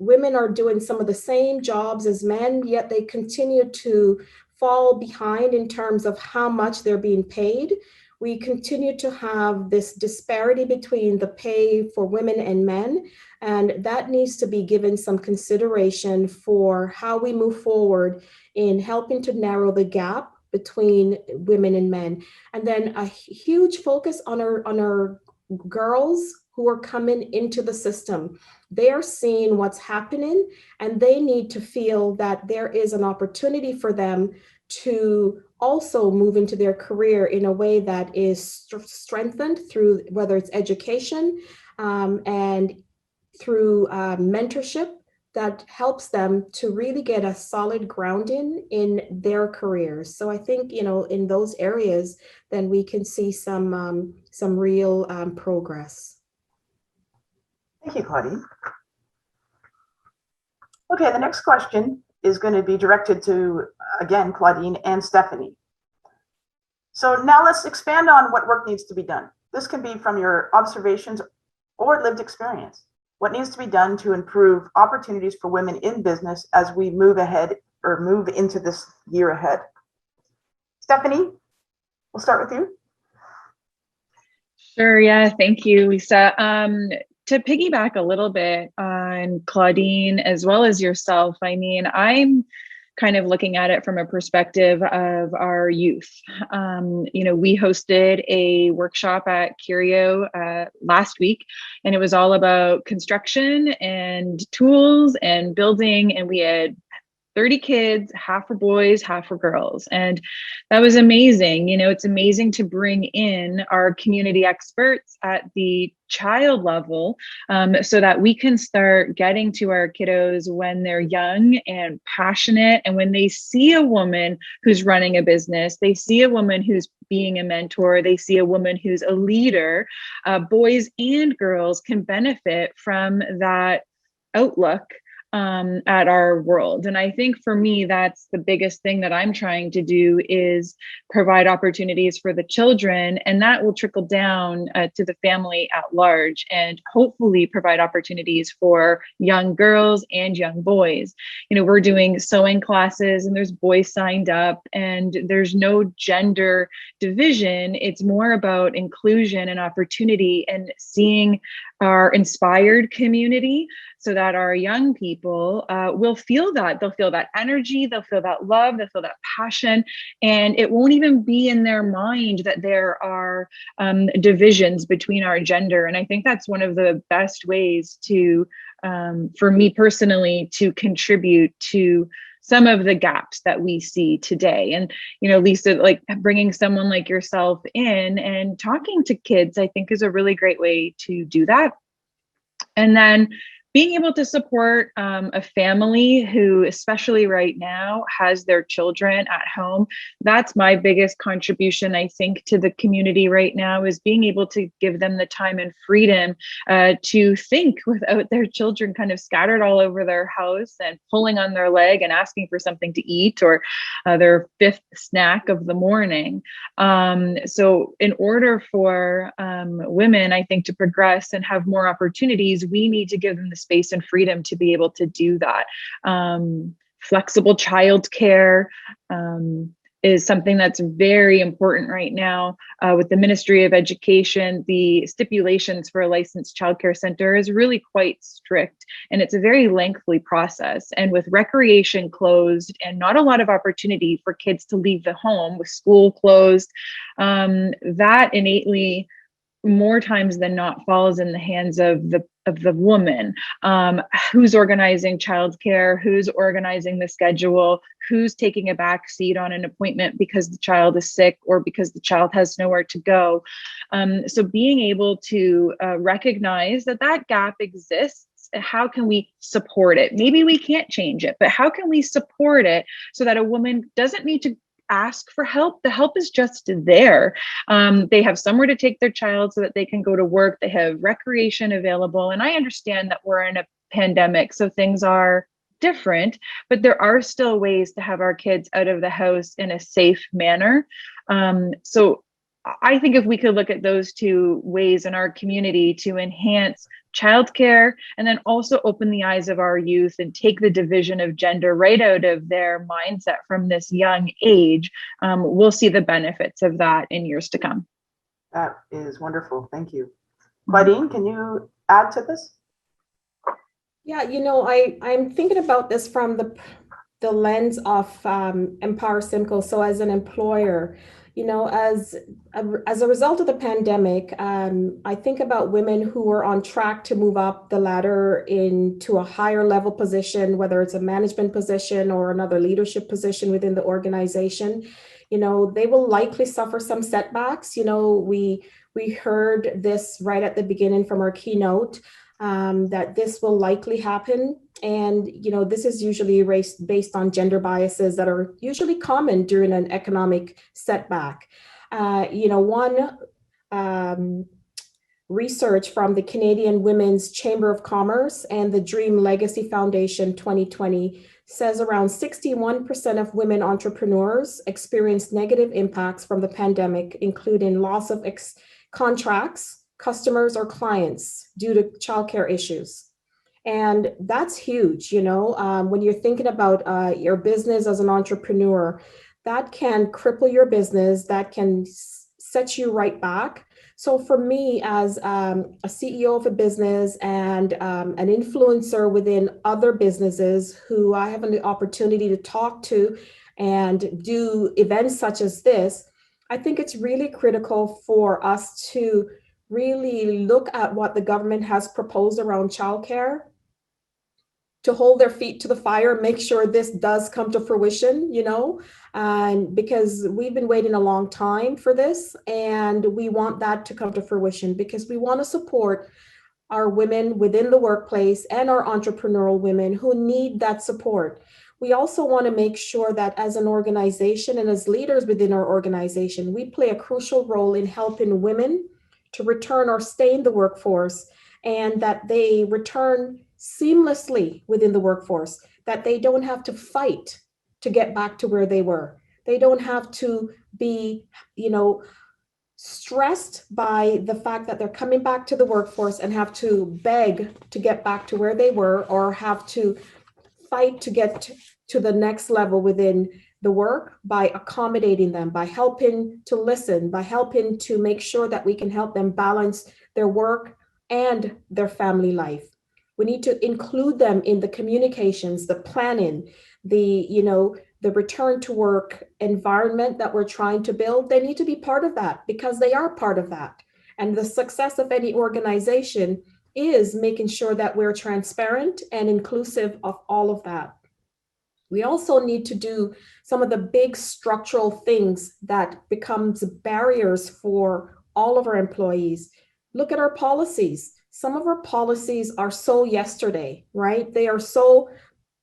women are doing some of the same jobs as men, yet they continue to fall behind in terms of how much they're being paid. We continue to have this disparity between the pay for women and men, and that needs to be given some consideration for how we move forward in helping to narrow the gap between women and men. And then a huge focus on our girls who are coming into the system. They are seeing what's happening, and they need to feel that there is an opportunity for them to also move into their career in a way that is strengthened through whether it's education and through mentorship that helps them to really get a solid grounding in their careers. So I think, you know, in those areas, then we can see some real progress. Thank you, Claudine. Okay, the next question is going to be directed to, again, Claudine and Stephanie. So now let's expand on what work needs to be done. This can be from your observations or lived experience. What needs to be done to improve opportunities for women in business as we move ahead or move into this year ahead? Stephanie, we'll start with you. Sure, yeah, thank you, Lisa. To piggyback a little bit on Claudine as well as yourself, I mean, I'm kind of looking at it from a perspective of our youth. You know, we hosted a workshop at Curio last week, and it was all about construction and tools and building, and we had 30 kids, half were boys, half were girls. And that was amazing. You know, it's amazing to bring in our community experts at the child level so that we can start getting to our kiddos when they're young and passionate. And when they see a woman who's running a business, they see a woman who's being a mentor, they see a woman who's a leader, boys and girls can benefit from that outlook at our world. And I think for me, that's the biggest thing that I'm trying to do is provide opportunities for the children, and that will trickle down to the family at large, and hopefully provide opportunities for young girls and young boys. You know, we're doing sewing classes and there's boys signed up, and there's no gender division. It's more about inclusion and opportunity and seeing our inspired community so that our young people will feel that. They'll feel that energy, they'll feel that love, they'll feel that passion, and it won't even be in their mind that there are divisions between our gender. And I think that's one of the best ways to, for me personally, to contribute to some of the gaps that we see today. And, you know, Lisa, like bringing someone like yourself in and talking to kids, I think is a really great way to do that. And then being able to support a family who, especially right now, has their children at home. That's my biggest contribution, I think, to the community right now, is being able to give them the time and freedom to think without their children kind of scattered all over their house and pulling on their leg and asking for something to eat, or their fifth snack of the morning. So in order for women, I think, to progress and have more opportunities, we need to give them the space and freedom to be able to do that. Flexible childcare is something that's very important right now. With the Ministry of Education, the stipulations for a licensed childcare center is really quite strict, and it's a very lengthy process. And with recreation closed and not a lot of opportunity for kids to leave the home with school closed, that innately, more times than not, falls in the hands of of the woman. Who's organizing childcare, who's organizing the schedule, who's taking a back seat on an appointment because the child is sick or because the child has nowhere to go. So being able to recognize that that gap exists, how can we support it? Maybe we can't change it, but how can we support it so that a woman doesn't need to ask for help? The help is just there. They have somewhere to take their child so that they can go to work. They have recreation available. And I understand that we're in a pandemic, so things are different, but there are still ways to have our kids out of the house in a safe manner. So I think if we could look at those two ways in our community to enhance childcare and then also open the eyes of our youth and take the division of gender right out of their mindset from this young age, we'll see the benefits of that in years to come. That is wonderful. Thank you. Claudine, can you add to this? Yeah, I'm thinking about this from the lens of Empower Simcoe. So as an employer, as a result of the pandemic, I think about women who are on track to move up the ladder into a higher level position, whether it's a management position or another leadership position within the organization. They will likely suffer some setbacks. We heard this right at the beginning from our keynote, that this will likely happen. And, this is usually based on gender biases that are usually common during an economic setback. One research from the Canadian Women's Chamber of Commerce and the Dream Legacy Foundation 2020 says around 61% of women entrepreneurs experienced negative impacts from the pandemic, including loss of contracts, customers, or clients due to childcare issues. And that's huge, when you're thinking about your business as an entrepreneur, that can cripple your business, that can set you right back. So for me, as a CEO of a business and an influencer within other businesses who I have an opportunity to talk to and do events such as this, I think it's really critical for us to really look at what the government has proposed around childcare, to hold their feet to the fire, make sure this does come to fruition, and because we've been waiting a long time for this, and we want that to come to fruition because we want to support our women within the workplace and our entrepreneurial women who need that support. We also want to make sure that as an organization and as leaders within our organization, we play a crucial role in helping women to return or stay in the workforce, and that they return seamlessly within the workforce, that they don't have to fight to get back to where they were. They don't have to be, stressed by the fact that they're coming back to the workforce and have to beg to get back to where they were, or have to fight to get to the next level within the work, by accommodating them, by helping to listen, by helping to make sure that we can help them balance their work and their family life. We need to include them in the communications, the planning, the return to work environment that we're trying to build. They need to be part of that because they are part of that. And the success of any organization is making sure that we're transparent and inclusive of all of that. We also need to do some of the big structural things that becomes barriers for all of our employees. Look at our policies. Some of our policies are so yesterday, right? They are so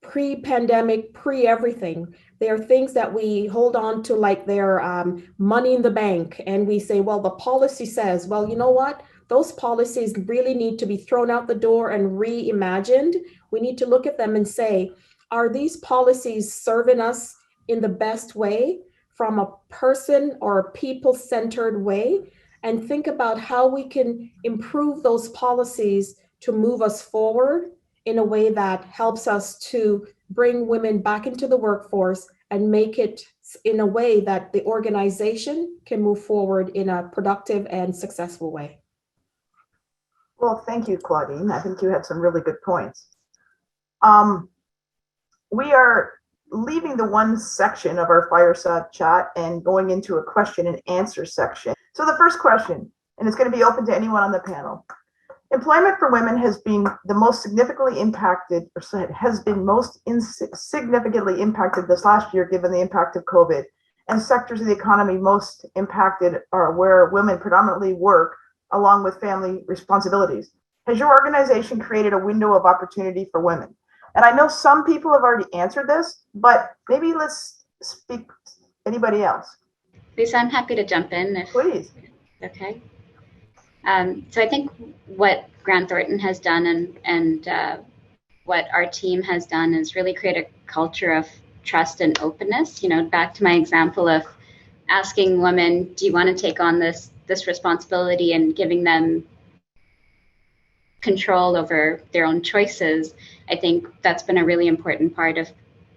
pre-pandemic, pre-everything. They are things that we hold on to like they're money in the bank. And we say, well, the policy says, well, you know what? Those policies really need to be thrown out the door and reimagined. We need to look at them and say, are these policies serving us in the best way from a person or a people-centered way? And think about how we can improve those policies to move us forward in a way that helps us to bring women back into the workforce and make it in a way that the organization can move forward in a productive and successful way. Well, thank you, Claudine. I think you had some really good points. We are leaving the one section of our fireside chat and going into a question and answer section. So the first question, and it's going to be open to anyone on the panel. Employment for women has been the most significantly impacted, or has been most significantly impacted this last year, given the impact of COVID. And sectors of the economy most impacted are where women predominantly work, along with family responsibilities. Has your organization created a window of opportunity for women? And I know some people have already answered this, but maybe let's speak. Anybody else? Lisa, I'm happy to jump in if Please. Okay. So I think what Grant Thornton has done and what our team has done is really create a culture of trust and openness. You know, back to my example of asking women, do you want to take on this responsibility, and giving them control over their own choices. I think that's been a really important part of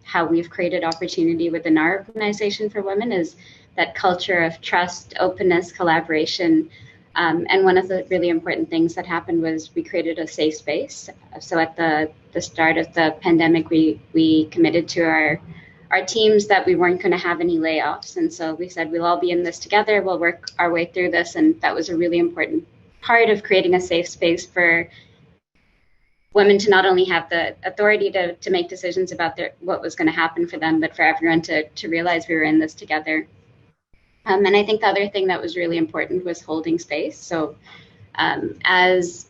how we've created opportunity within our organization for women, is that culture of trust, openness, collaboration. And one of the really important things that happened was we created a safe space. So at the start of the pandemic, we committed to our teams that we weren't going to have any layoffs. And so we said, we'll all be in this together. We'll work our way through this. And that was a really important part of creating a safe space for women to not only have the authority to make decisions about what was going to happen for them, but for everyone to realize we were in this together. And I think the other thing that was really important was holding space. So as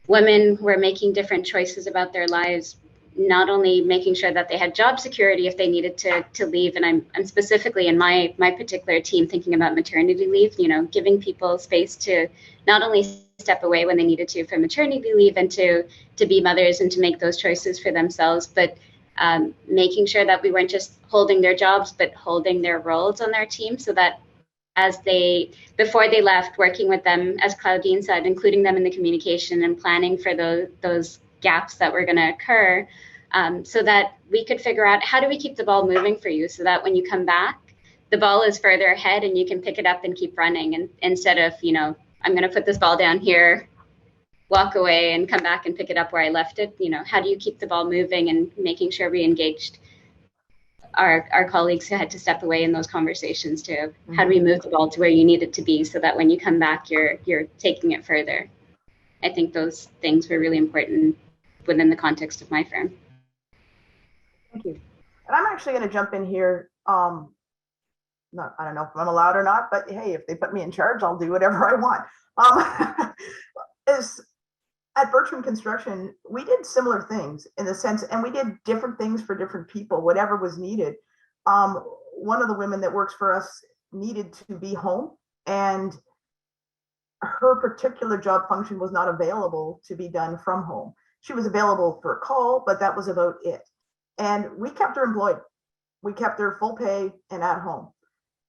women were making different choices about their lives, not only making sure that they had job security if they needed to leave, and I'm specifically in my particular team thinking about maternity leave, you know, giving people space to not only step away when they needed to for maternity leave and to be mothers and to make those choices for themselves, but making sure that we weren't just holding their jobs, but holding their roles on their team, so that before they left, working with them, as Claudine said, including them in the communication and planning for those gaps that were going to occur, so that we could figure out, how do we keep the ball moving for you, so that when you come back, the ball is further ahead and you can pick it up and keep running, and instead of, you know, I'm going to put this ball down here, walk away and come back and pick it up where I left it. You know, how do you keep the ball moving, and making sure we engaged our colleagues who had to step away in those conversations to how do we move the ball to where you need it to be, so that when you come back, you're taking it further. I think those things were really important within the context of my firm. Thank you. And I'm actually going to jump in here. I don't know if I'm allowed or not, but hey, if they put me in charge, I'll do whatever I want. At Birchman Construction, we did similar things in the sense, and we did different things for different people, whatever was needed. One of the women that works for us needed to be home, and her particular job function was not available to be done from home. She was available for a call, but that was about it. And we kept her employed. We kept her full pay and at home.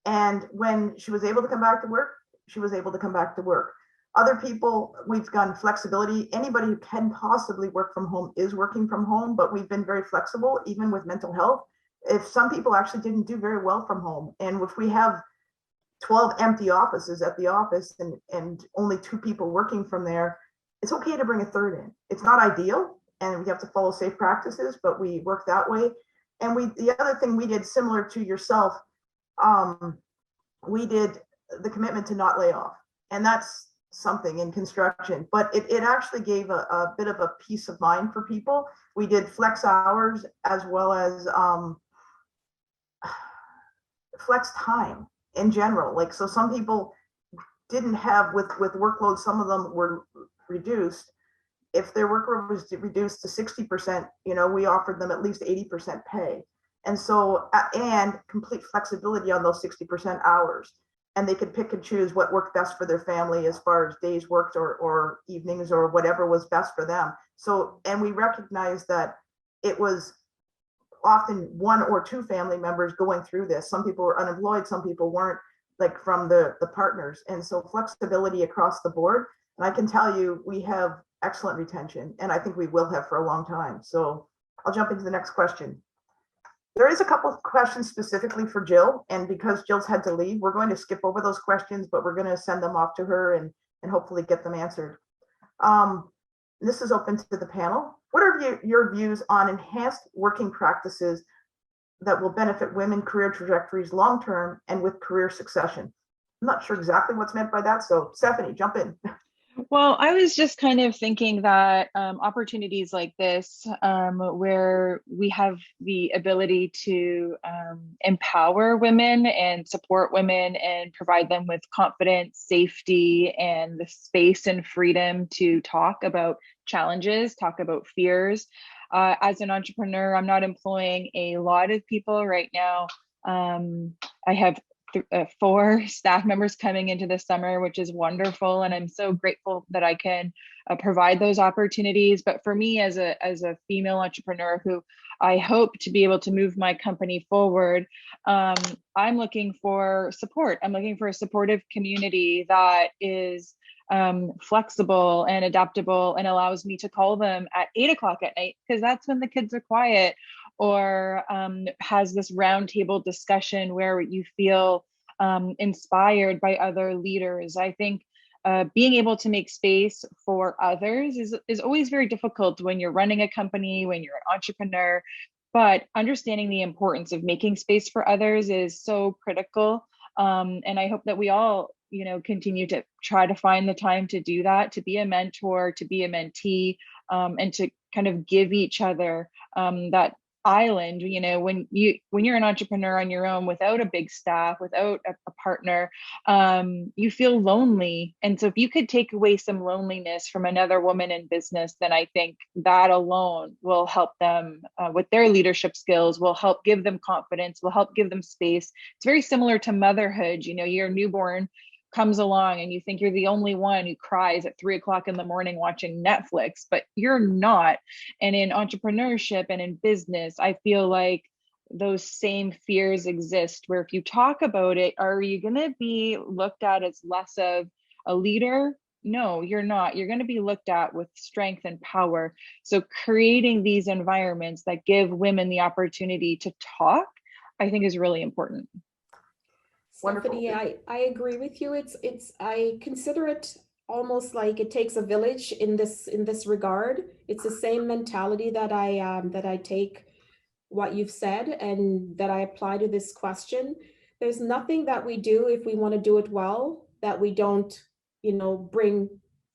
And when she was able to come back to work, she was able to come back to work. Other people, we've gone flexibility. Anybody who can possibly work from home is working from home, but we've been very flexible, even with mental health. If some people actually didn't do very well from home, and if we have 12 empty offices at the office and only 2 people working from there, it's okay to bring a third in. It's not ideal, and we have to follow safe practices, but we work that way. And the other thing we did, similar to yourself, we did the commitment to not lay off. And that's something in construction, but it actually gave a bit of a peace of mind for people. We did flex hours as well as flex time in general. Like, so some people didn't have with workload, some of them were reduced. If their workload was reduced to 60%, you know, we offered them at least 80% pay. And so, and complete flexibility on those 60% hours. And they could pick and choose what worked best for their family as far as days worked or evenings or whatever was best for them. So, and we recognized that it was often 1 or 2 family members going through this. Some people were unemployed, some people weren't, like from the partners. And so flexibility across the board. And I can tell you, we have excellent retention, and I think we will have for a long time. So I'll jump into the next question. There is a couple of questions specifically for Jill, and because Jill's had to leave, we're going to skip over those questions, but we're going to send them off to her and hopefully get them answered. This is open to the panel. What are your views on enhanced working practices that will benefit women career trajectories long-term and with career succession? I'm not sure exactly what's meant by that, so Stephanie, jump in. Well, I was just kind of thinking that opportunities like this, where we have the ability to empower women and support women and provide them with confidence, safety, and the space and freedom to talk about challenges, talk about fears. As an entrepreneur, I'm not employing a lot of people right now. I have 4 staff members coming into the summer, which is wonderful. And I'm so grateful that I can provide those opportunities. But for me as a female entrepreneur who I hope to be able to move my company forward, I'm looking for support. I'm looking for a supportive community that is flexible and adaptable and allows me to call them at 8 o'clock at night, because that's when the kids are quiet, or has this roundtable discussion where you feel inspired by other leaders. I think being able to make space for others is always very difficult when you're running a company, when you're an entrepreneur, but understanding the importance of making space for others is so critical. And I hope that we all, continue to try to find the time to do that, to be a mentor, to be a mentee, and to kind of give each other that island. When you're an entrepreneur on your own without a big staff, without a partner, you feel lonely. And so if you could take away some loneliness from another woman in business, then I think that alone will help them with their leadership skills, will help give them confidence, will help give them space. It's very similar to motherhood. Your newborn comes along and you think you're the only one who cries at 3 o'clock in the morning watching Netflix, but you're not. And in entrepreneurship and in business, I feel like those same fears exist, where if you talk about it, are you going to be looked at as less of a leader? No, you're not. You're going to be looked at with strength and power. So creating these environments that give women the opportunity to talk, I think is really important. Stephanie, I agree with you. I consider it almost like it takes a village in this regard. It's the same mentality that I take what you've said and that I apply to this question. There's nothing that we do if we want to do it well that we don't, bring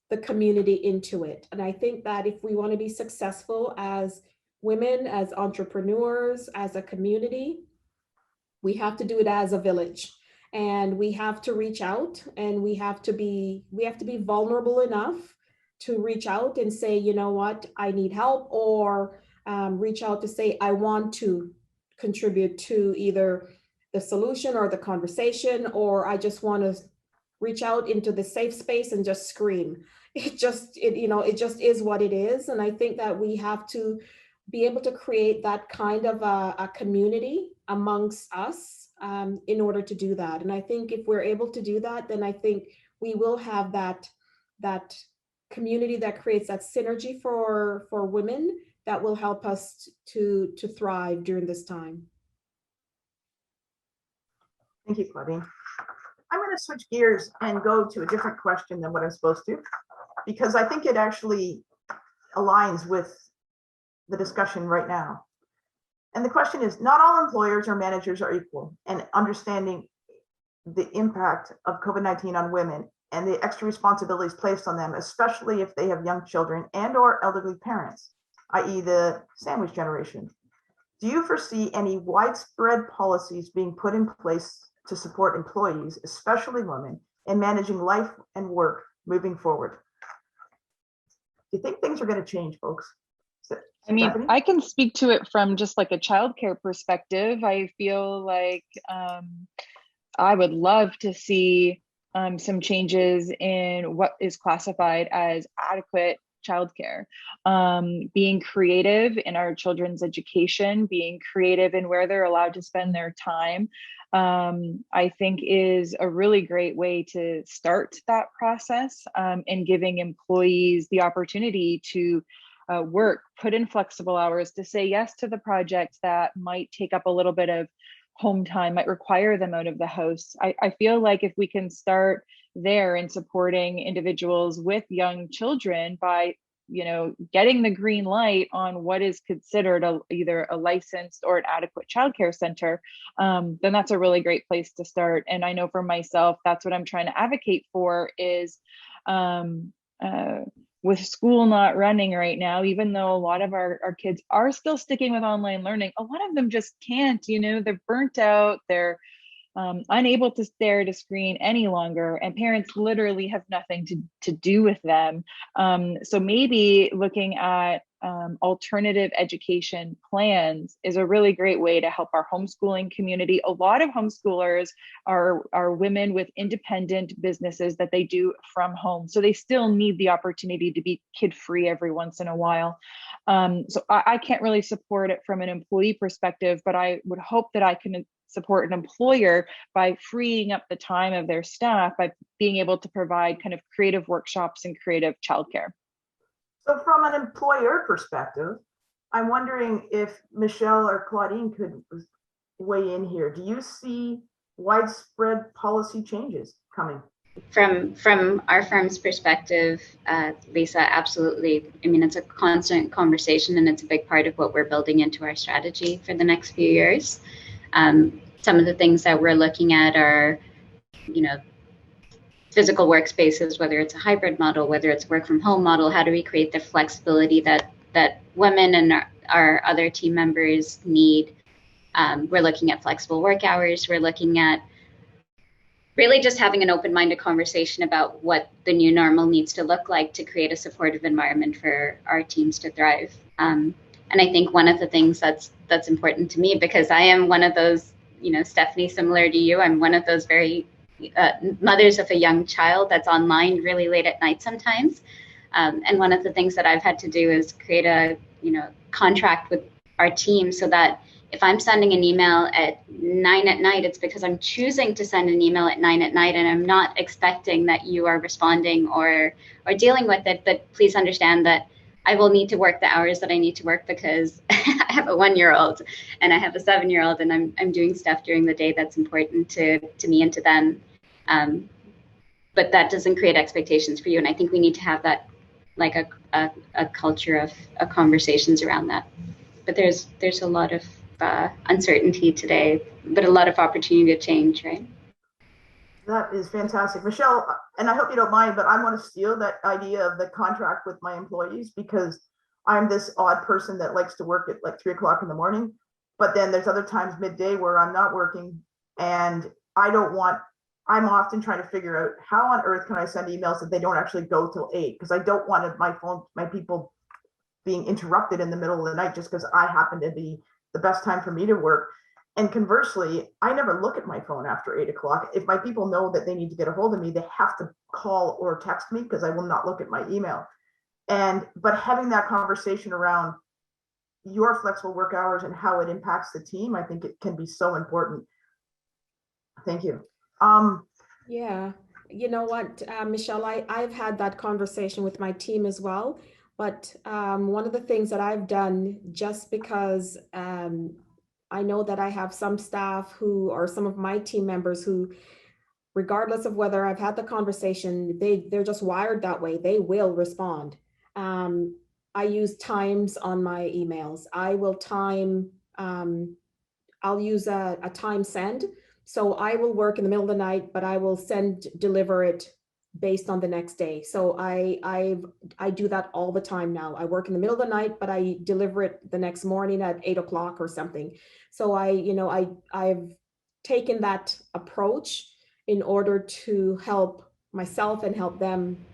the community into it. And I think that if we want to be successful as women, as entrepreneurs, as a community, we have to do it as a village. And we have to reach out, and we have to be vulnerable enough to reach out and say, you know what, I need help, or reach out to say, I want to contribute to either the solution or the conversation, or I just want to reach out into the safe space and just scream. It just is what it is. And I think that we have to be able to create that kind of a community amongst us in order to do that. And I think if we're able to do that, then I think we will have that community that creates that synergy for women that will help us to thrive during this time. Thank you, Claudine. I'm going to switch gears and go to a different question than what I'm supposed to, because I think it actually aligns with the discussion right now. And the question is, not all employers or managers are equal, and understanding the impact of COVID-19 on women and the extra responsibilities placed on them, especially if they have young children and or elderly parents, i.e. the sandwich generation. Do you foresee any widespread policies being put in place to support employees, especially women, in managing life and work moving forward? Do you think things are going to change, folks? I mean, Stephanie? I can speak to it from just like a childcare perspective. I feel like I would love to see some changes in what is classified as adequate childcare, being creative in our children's education, being creative in where they're allowed to spend their time, I think is a really great way to start that process, and giving employees the opportunity to work, put in flexible hours, to say yes to the projects that might take up a little bit of home time, might require them out of the house. I feel like if we can start there in supporting individuals with young children by, getting the green light on what is considered either a licensed or an adequate childcare center, then that's a really great place to start. And I know for myself, that's what I'm trying to advocate for is with school not running right now, even though a lot of our kids are still sticking with online learning, a lot of them just can't, they're burnt out, they're unable to stare at a screen any longer, and parents literally have nothing to do with them. So maybe looking at alternative education plans is a really great way to help our homeschooling community. A lot of homeschoolers are women with independent businesses that they do from home. So they still need the opportunity to be kid-free every once in a while. So I can't really support it from an employee perspective, but I would hope that I can support an employer by freeing up the time of their staff by being able to provide kind of creative workshops and creative childcare. So from an employer perspective, I'm wondering if Michelle or Claudine could weigh in here. Do you see widespread policy changes coming? From our firm's perspective, Lisa, absolutely. I mean, it's a constant conversation, and it's a big part of what we're building into our strategy for the next few years. Some of the things that we're looking at are, physical workspaces, whether it's a hybrid model, whether it's work from home model. How do we create the flexibility that women and our other team members need? We're looking at flexible work hours. We're looking at really just having an open-minded conversation about what the new normal needs to look like to create a supportive environment for our teams to thrive. And I think one of the things that's important to me, because I am one of those, Stephanie, similar to you, I'm one of those very mothers of a young child that's online really late at night sometimes. And one of the things that I've had to do is create a, contract with our team so that if I'm sending an email at 9 at night, it's because I'm choosing to send an email at 9 at night, and I'm not expecting that you are responding or dealing with it. But please understand that I will need to work the hours that I need to work because I have a 1-year-old and I have a 7-year-old, and I'm doing stuff during the day that's important to me and to them. But that doesn't create expectations for you. And I think we need to have that, like a culture of conversations around that. But there's a lot of uncertainty today, but a lot of opportunity to change, right? That is fantastic. Michelle, and I hope you don't mind, but I want to steal that idea of the contract with my employees, because I'm this odd person that likes to work at like 3 o'clock in the morning, but then there's other times midday where I'm not working, and I'm often trying to figure out how on earth can I send emails that they don't actually go till 8, because I don't want my people being interrupted in the middle of the night just because I happen to be the best time for me to work. And conversely, I never look at my phone after 8 o'clock. If my people know that they need to get a hold of me, they have to call or text me, because I will not look at my email. But having that conversation around your flexible work hours and how it impacts the team, I think it can be so important. Thank you. Yeah, you know what, Michelle, I've had that conversation with my team as well. But one of the things that I've done, just because I know that I have some staff or some of my team members who, regardless of whether I've had the conversation, they're just wired that way. They will respond. I use times on my emails. I will time, I'll use a time send. So I will work in the middle of the night, but I will deliver it based on the next day. So I do that all the time now. I work in the middle of the night, but I deliver it the next morning at 8 o'clock or something. So I've taken that approach in order to help myself and help them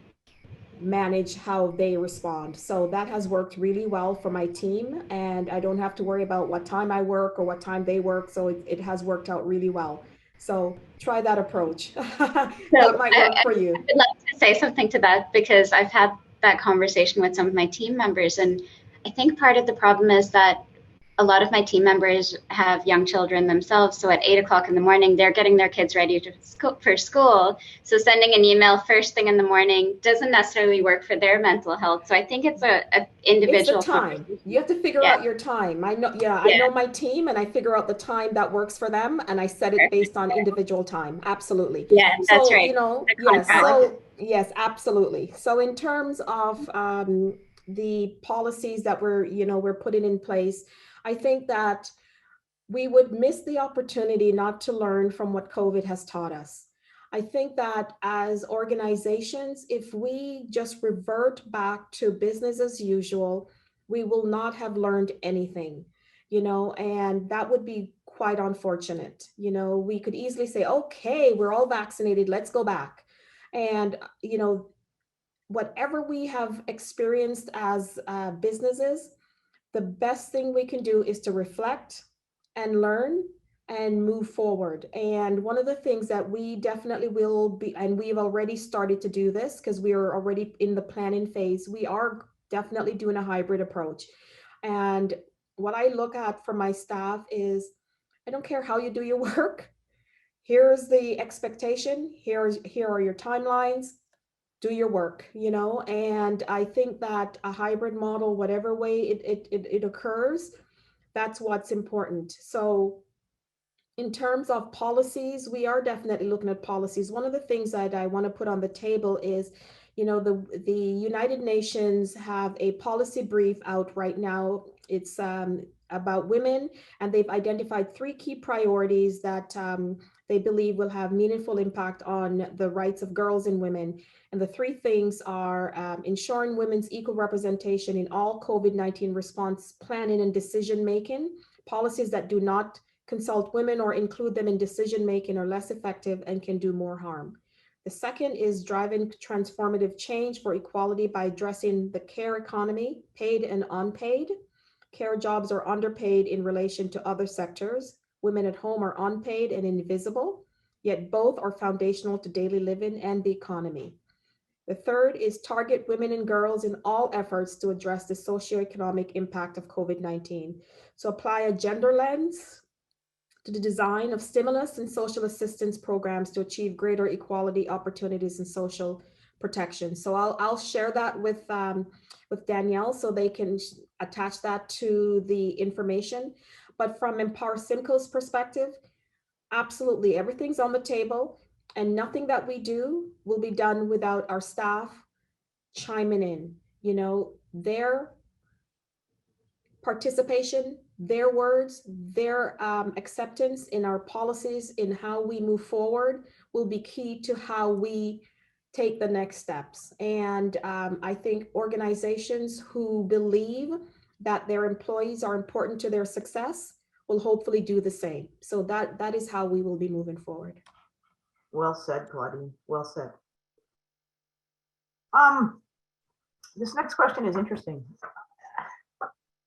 manage how they respond. So that has worked really well for my team, and I don't have to worry about what time I work or what time they work. So it has worked out really well. So try that approach. That might work for you. I'd like to say something to that, because I've had that conversation with some of my team members, and I think part of the problem is that a lot of my team members have young children themselves. So at 8 o'clock in the morning, they're getting their kids ready for school. So sending an email first thing in the morning doesn't necessarily work for their mental health. So I think it's a individual. It's the time. You have to figure out your time. I know my team, and I figure out the time that works for them, and I set it based on individual time. Absolutely. Yeah, that's right. Yes, absolutely. So in terms of the policies that we're putting in place, I think that we would miss the opportunity not to learn from what COVID has taught us. I think that as organizations, if we just revert back to business as usual, we will not have learned anything, and that would be quite unfortunate. We could easily say, okay, we're all vaccinated, let's go back. And, whatever we have experienced as businesses, the best thing we can do is to reflect and learn and move forward. And one of the things that we definitely will be, and we've already started to do this because we are already in the planning phase, we are definitely doing a hybrid approach. And what I look at for my staff is, I don't care how you do your work. Here's the expectation. Here are your timelines. Do your work, and I think that a hybrid model, whatever way it occurs, that's what's important. So in terms of policies, we are definitely looking at policies. One of the things that I want to put on the table is, the United Nations have a policy brief out right now. It's about women, and they've identified 3 key priorities that they believe will have meaningful impact on the rights of girls and women. And the 3 things are ensuring women's equal representation in all COVID-19 response planning and decision-making. Policies that do not consult women or include them in decision-making are less effective and can do more harm. The second is driving transformative change for equality by addressing the care economy, paid and unpaid. Care jobs are underpaid in relation to other sectors. Women at home are unpaid and invisible, yet both are foundational to daily living and the economy. The third is target women and girls in all efforts to address the socioeconomic impact of COVID-19. So apply a gender lens to the design of stimulus and social assistance programs to achieve greater equality opportunities and social protection. So I'll share that with Danielle so they can attach that to the information. But from Empower Simcoe's perspective, absolutely everything's on the table, and nothing that we do will be done without our staff chiming in. Their participation, their words, their acceptance in our policies, in how we move forward, will be key to how we take the next steps. And I think organizations who believe that their employees are important to their success will hopefully do the same. So that is how we will be moving forward. Well said, Claudine. Well said. This next question is interesting.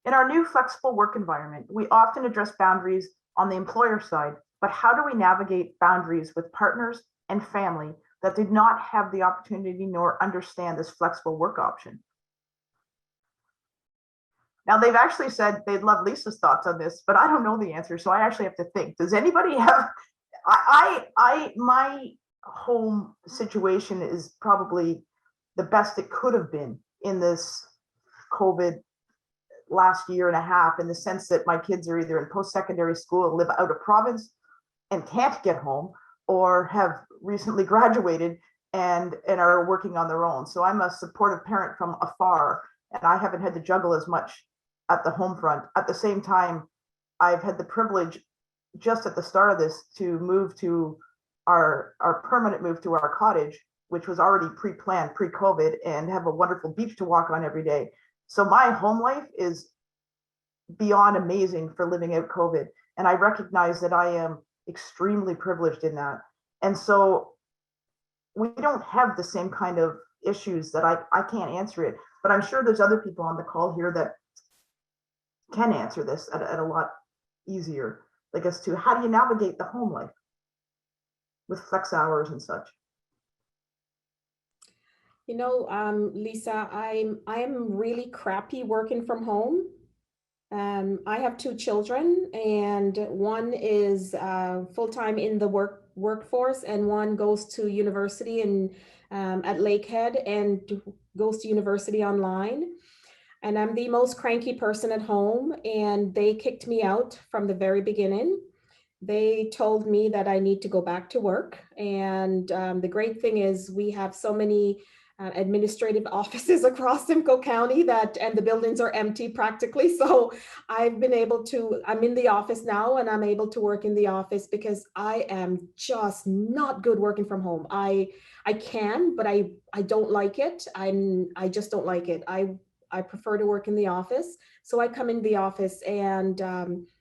In our new flexible work environment, we often address boundaries on the employer side, but how do we navigate boundaries with partners and family that did not have the opportunity nor understand this flexible work option? Now, they've actually said they'd love Lisa's thoughts on this, but I don't know the answer, so I actually have to think. Does anybody have, my home situation is probably the best it could have been in this COVID last year and a half, in the sense that my kids are either in post-secondary school, live out of province and can't get home, or have recently graduated and are working on their own. So I'm a supportive parent from afar, and I haven't had to juggle as much at the home front. At the same time, I've had the privilege just at the start of this to move to our permanent move to our cottage, which was already pre-planned pre-COVID, and have a wonderful beach to walk on every day. So my home life is beyond amazing for living out COVID. And I recognize that I am extremely privileged in that. And so we don't have the same kind of issues that I can't answer it, but I'm sure there's other people on the call here that can answer this at a lot easier, like as to how do you navigate the home life with flex hours and such. Lisa, I am really crappy working from home. I have 2 children, and one is full-time in the workforce, and one goes to university at Lakehead and goes to university online. And I'm the most cranky person at home, and they kicked me out from the very beginning. They told me that I need to go back to work. And the great thing is we have so many administrative offices across Simcoe County and the buildings are empty practically. So I've been able to, I'm in the office now and I'm able to work in the office because I am just not good working from home. I can, but I don't like it. I just don't like it. I prefer to work in the office. So I come in the office and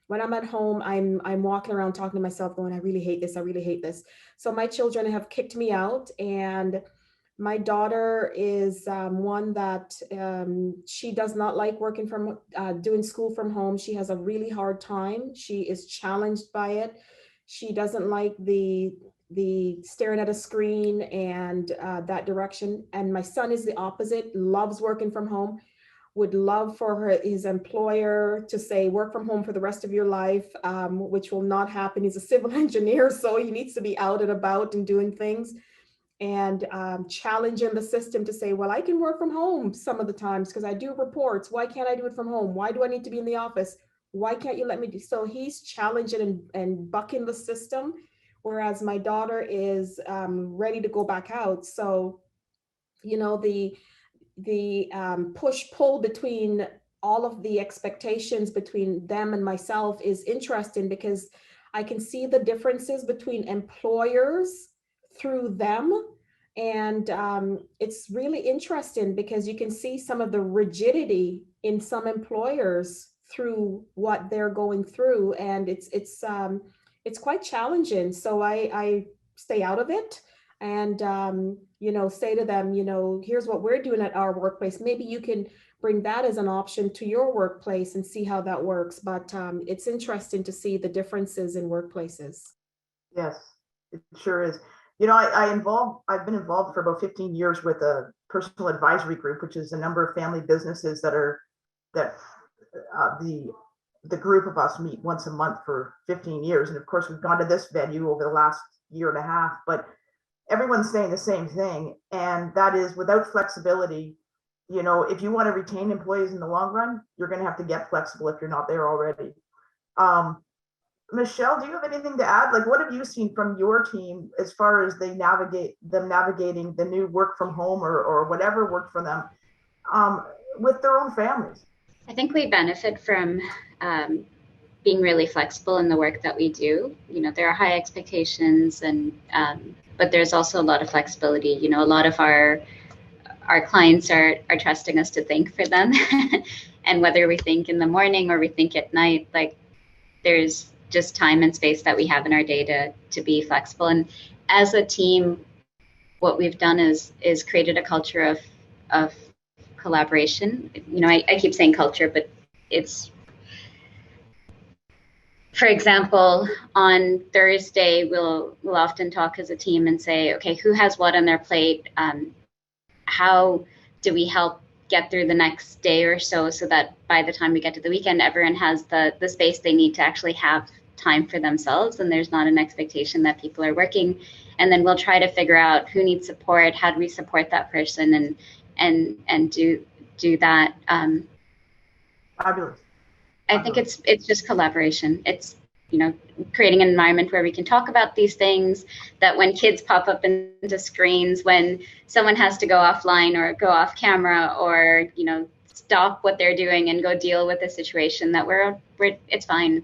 when I'm at home, I'm walking around talking to myself going, I really hate this. I really hate this. So my children have kicked me out, and my daughter is one that she does not like working from, doing school from home. She has a really hard time. She is challenged by it. She doesn't like the staring at a screen and that direction. And my son is the opposite, loves working from home, would love for his employer to say, work from home for the rest of your life, which will not happen. He's a civil engineer, so he needs to be out and about and doing things. And challenging the system to say, well, I can work from home some of the times because I do reports. Why can't I do it from home? Why do I need to be in the office? Why can't you let me do? So he's challenging and bucking the system, whereas my daughter is ready to go back out. So, you know, the push-pull between all of the expectations between them and myself is interesting because I can see the differences between employers through them. And it's really interesting because you can see some of the rigidity in some employers through what they're going through. And it's quite challenging. So I stay out of it and, you know, say to them, you know, here's what we're doing at our workplace. Maybe you can bring that as an option to your workplace and see how that works. But it's interesting to see the differences in workplaces. Yes, it sure is. You know, I've been involved for about 15 years with a personal advisory group, which is a number of family businesses that the group of us meet once a month for 15 years. And of course, we've gone to this venue over the last year and a half, but everyone's saying the same thing. And that is, without flexibility, you know, if you want to retain employees in the long run, you're going to have to get flexible if you're not there already. Michelle, do you have anything to add? Like, what have you seen from your team as far as navigating the new work from home or whatever worked for them with their own families? I think we benefit from being really flexible in the work that we do. You know, there are high expectations, and but there's also a lot of flexibility. You know, a lot of our clients are trusting us to think for them, and whether we think in the morning or we think at night, like there's just time and space that we have in our day to be flexible. And as a team, what we've done is created a culture of collaboration. You know, I keep saying culture, but it's, for example, on Thursday, we'll often talk as a team and say, okay, who has what on their plate? How do we help get through the next day or so that by the time we get to the weekend, everyone has the space they need to actually have time for themselves, and there's not an expectation that people are working. And then we'll try to figure out who needs support, how do we support that person, and do that. Fabulous. I think it's just collaboration. It's, you know, creating an environment where we can talk about these things, that when kids pop up into screens, when someone has to go offline or go off camera or, you know, stop what they're doing and go deal with a situation, that we're it's fine.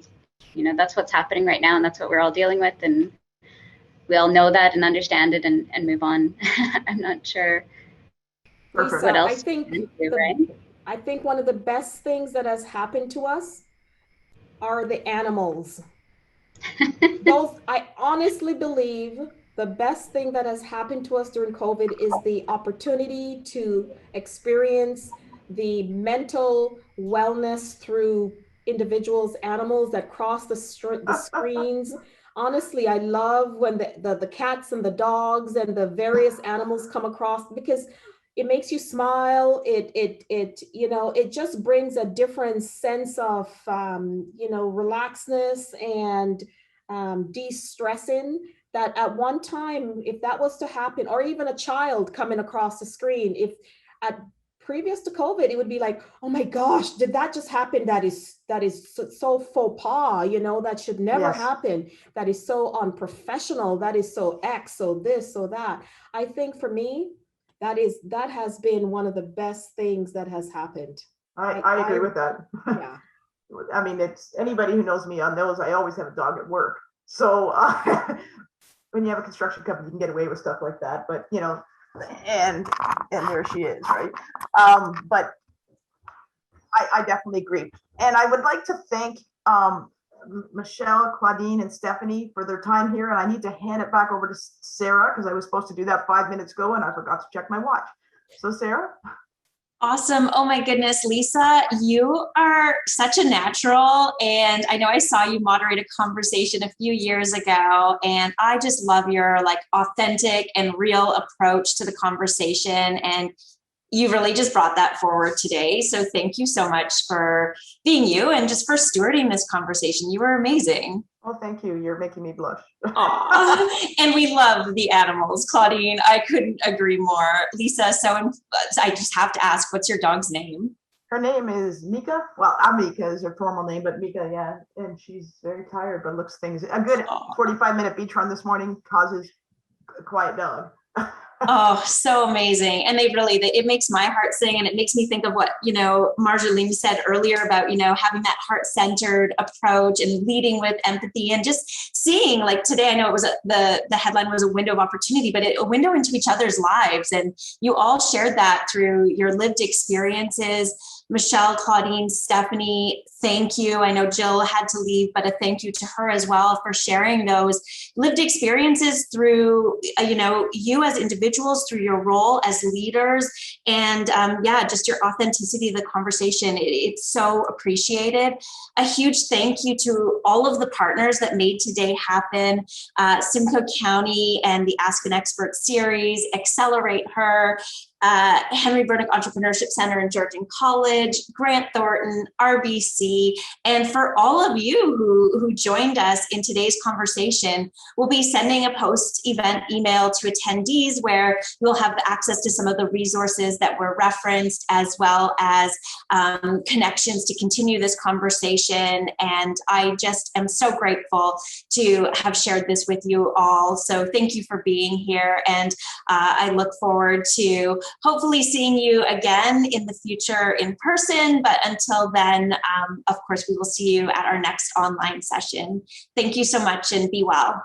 You know, that's what's happening right now, and that's what we're all dealing with, and we all know that and understand it and move on. I'm not sure Lisa, what else. I think one of the best things that has happened to us are the animals. I honestly believe the best thing that has happened to us during COVID is the opportunity to experience the mental wellness through individuals, animals that cross the screens. Honestly, I love when the cats and the dogs and the various animals come across, because it makes you smile. It you know, it just brings a different sense of you know, relaxedness and de-stressing, that at one time, if that was to happen, or even a child coming across the screen, if at previous to COVID, it would be like, oh my gosh, did that just happen? That is so faux pas, you know, that should never happen. That is so unprofessional. That is so so this, so that. I think for me, That has been one of the best things that has happened. I agree with that. Yeah. I mean, it's anybody who knows me knows I always have a dog at work. So when you have a construction company, you can get away with stuff like that. But you know, and there she is, right? But I definitely agree. And I would like to thank Michelle, Claudine, and Stephanie for their time here. And I need to hand it back over to Sarah because I was supposed to do that 5 minutes ago and I forgot to check my watch. So Sarah. Awesome. Oh my goodness, Lisa, you are such a natural. And I know I saw you moderate a conversation a few years ago, and I just love your like authentic and real approach to the conversation. And you really just brought that forward today. So thank you so much for being you and just for stewarding this conversation. You were amazing. Oh, thank you. You're making me blush. And we love the animals, Claudine. I couldn't agree more. Lisa, so I just have to ask, what's your dog's name? Her name is Mccaw. Well, Amika is her formal name, but Mccaw, yeah. And she's very tired, but looks things. A good 45-minute beach run this morning causes a quiet dog. Oh, so amazing. And it makes my heart sing, and it makes me think of what, Marjolaine said earlier about, having that heart-centered approach and leading with empathy and just seeing, like today, I know it was the headline was a window of opportunity, but a window into each other's lives. And you all shared that through your lived experiences. Michelle, Claudine, Stephanie, thank you. I know Jill had to leave, but a thank you to her as well for sharing those lived experiences through, you as individuals, through your role as leaders, and just your authenticity of the conversation. It's so appreciated. A huge thank you to all of the partners that made today happen. Simcoe County and the Ask an Expert series, Accelerate Her, Henry Burdick Entrepreneurship Center in Georgian College, Grant Thornton, RBC, and for all of you who joined us in today's conversation. We'll be sending a post-event email to attendees where you'll have access to some of the resources that were referenced, as well as connections to continue this conversation. And I just am so grateful to have shared this with you all. So thank you for being here. And I look forward to hopefully seeing you again in the future in person. But until then, of course, we will see you at our next online session. Thank you so much and be well.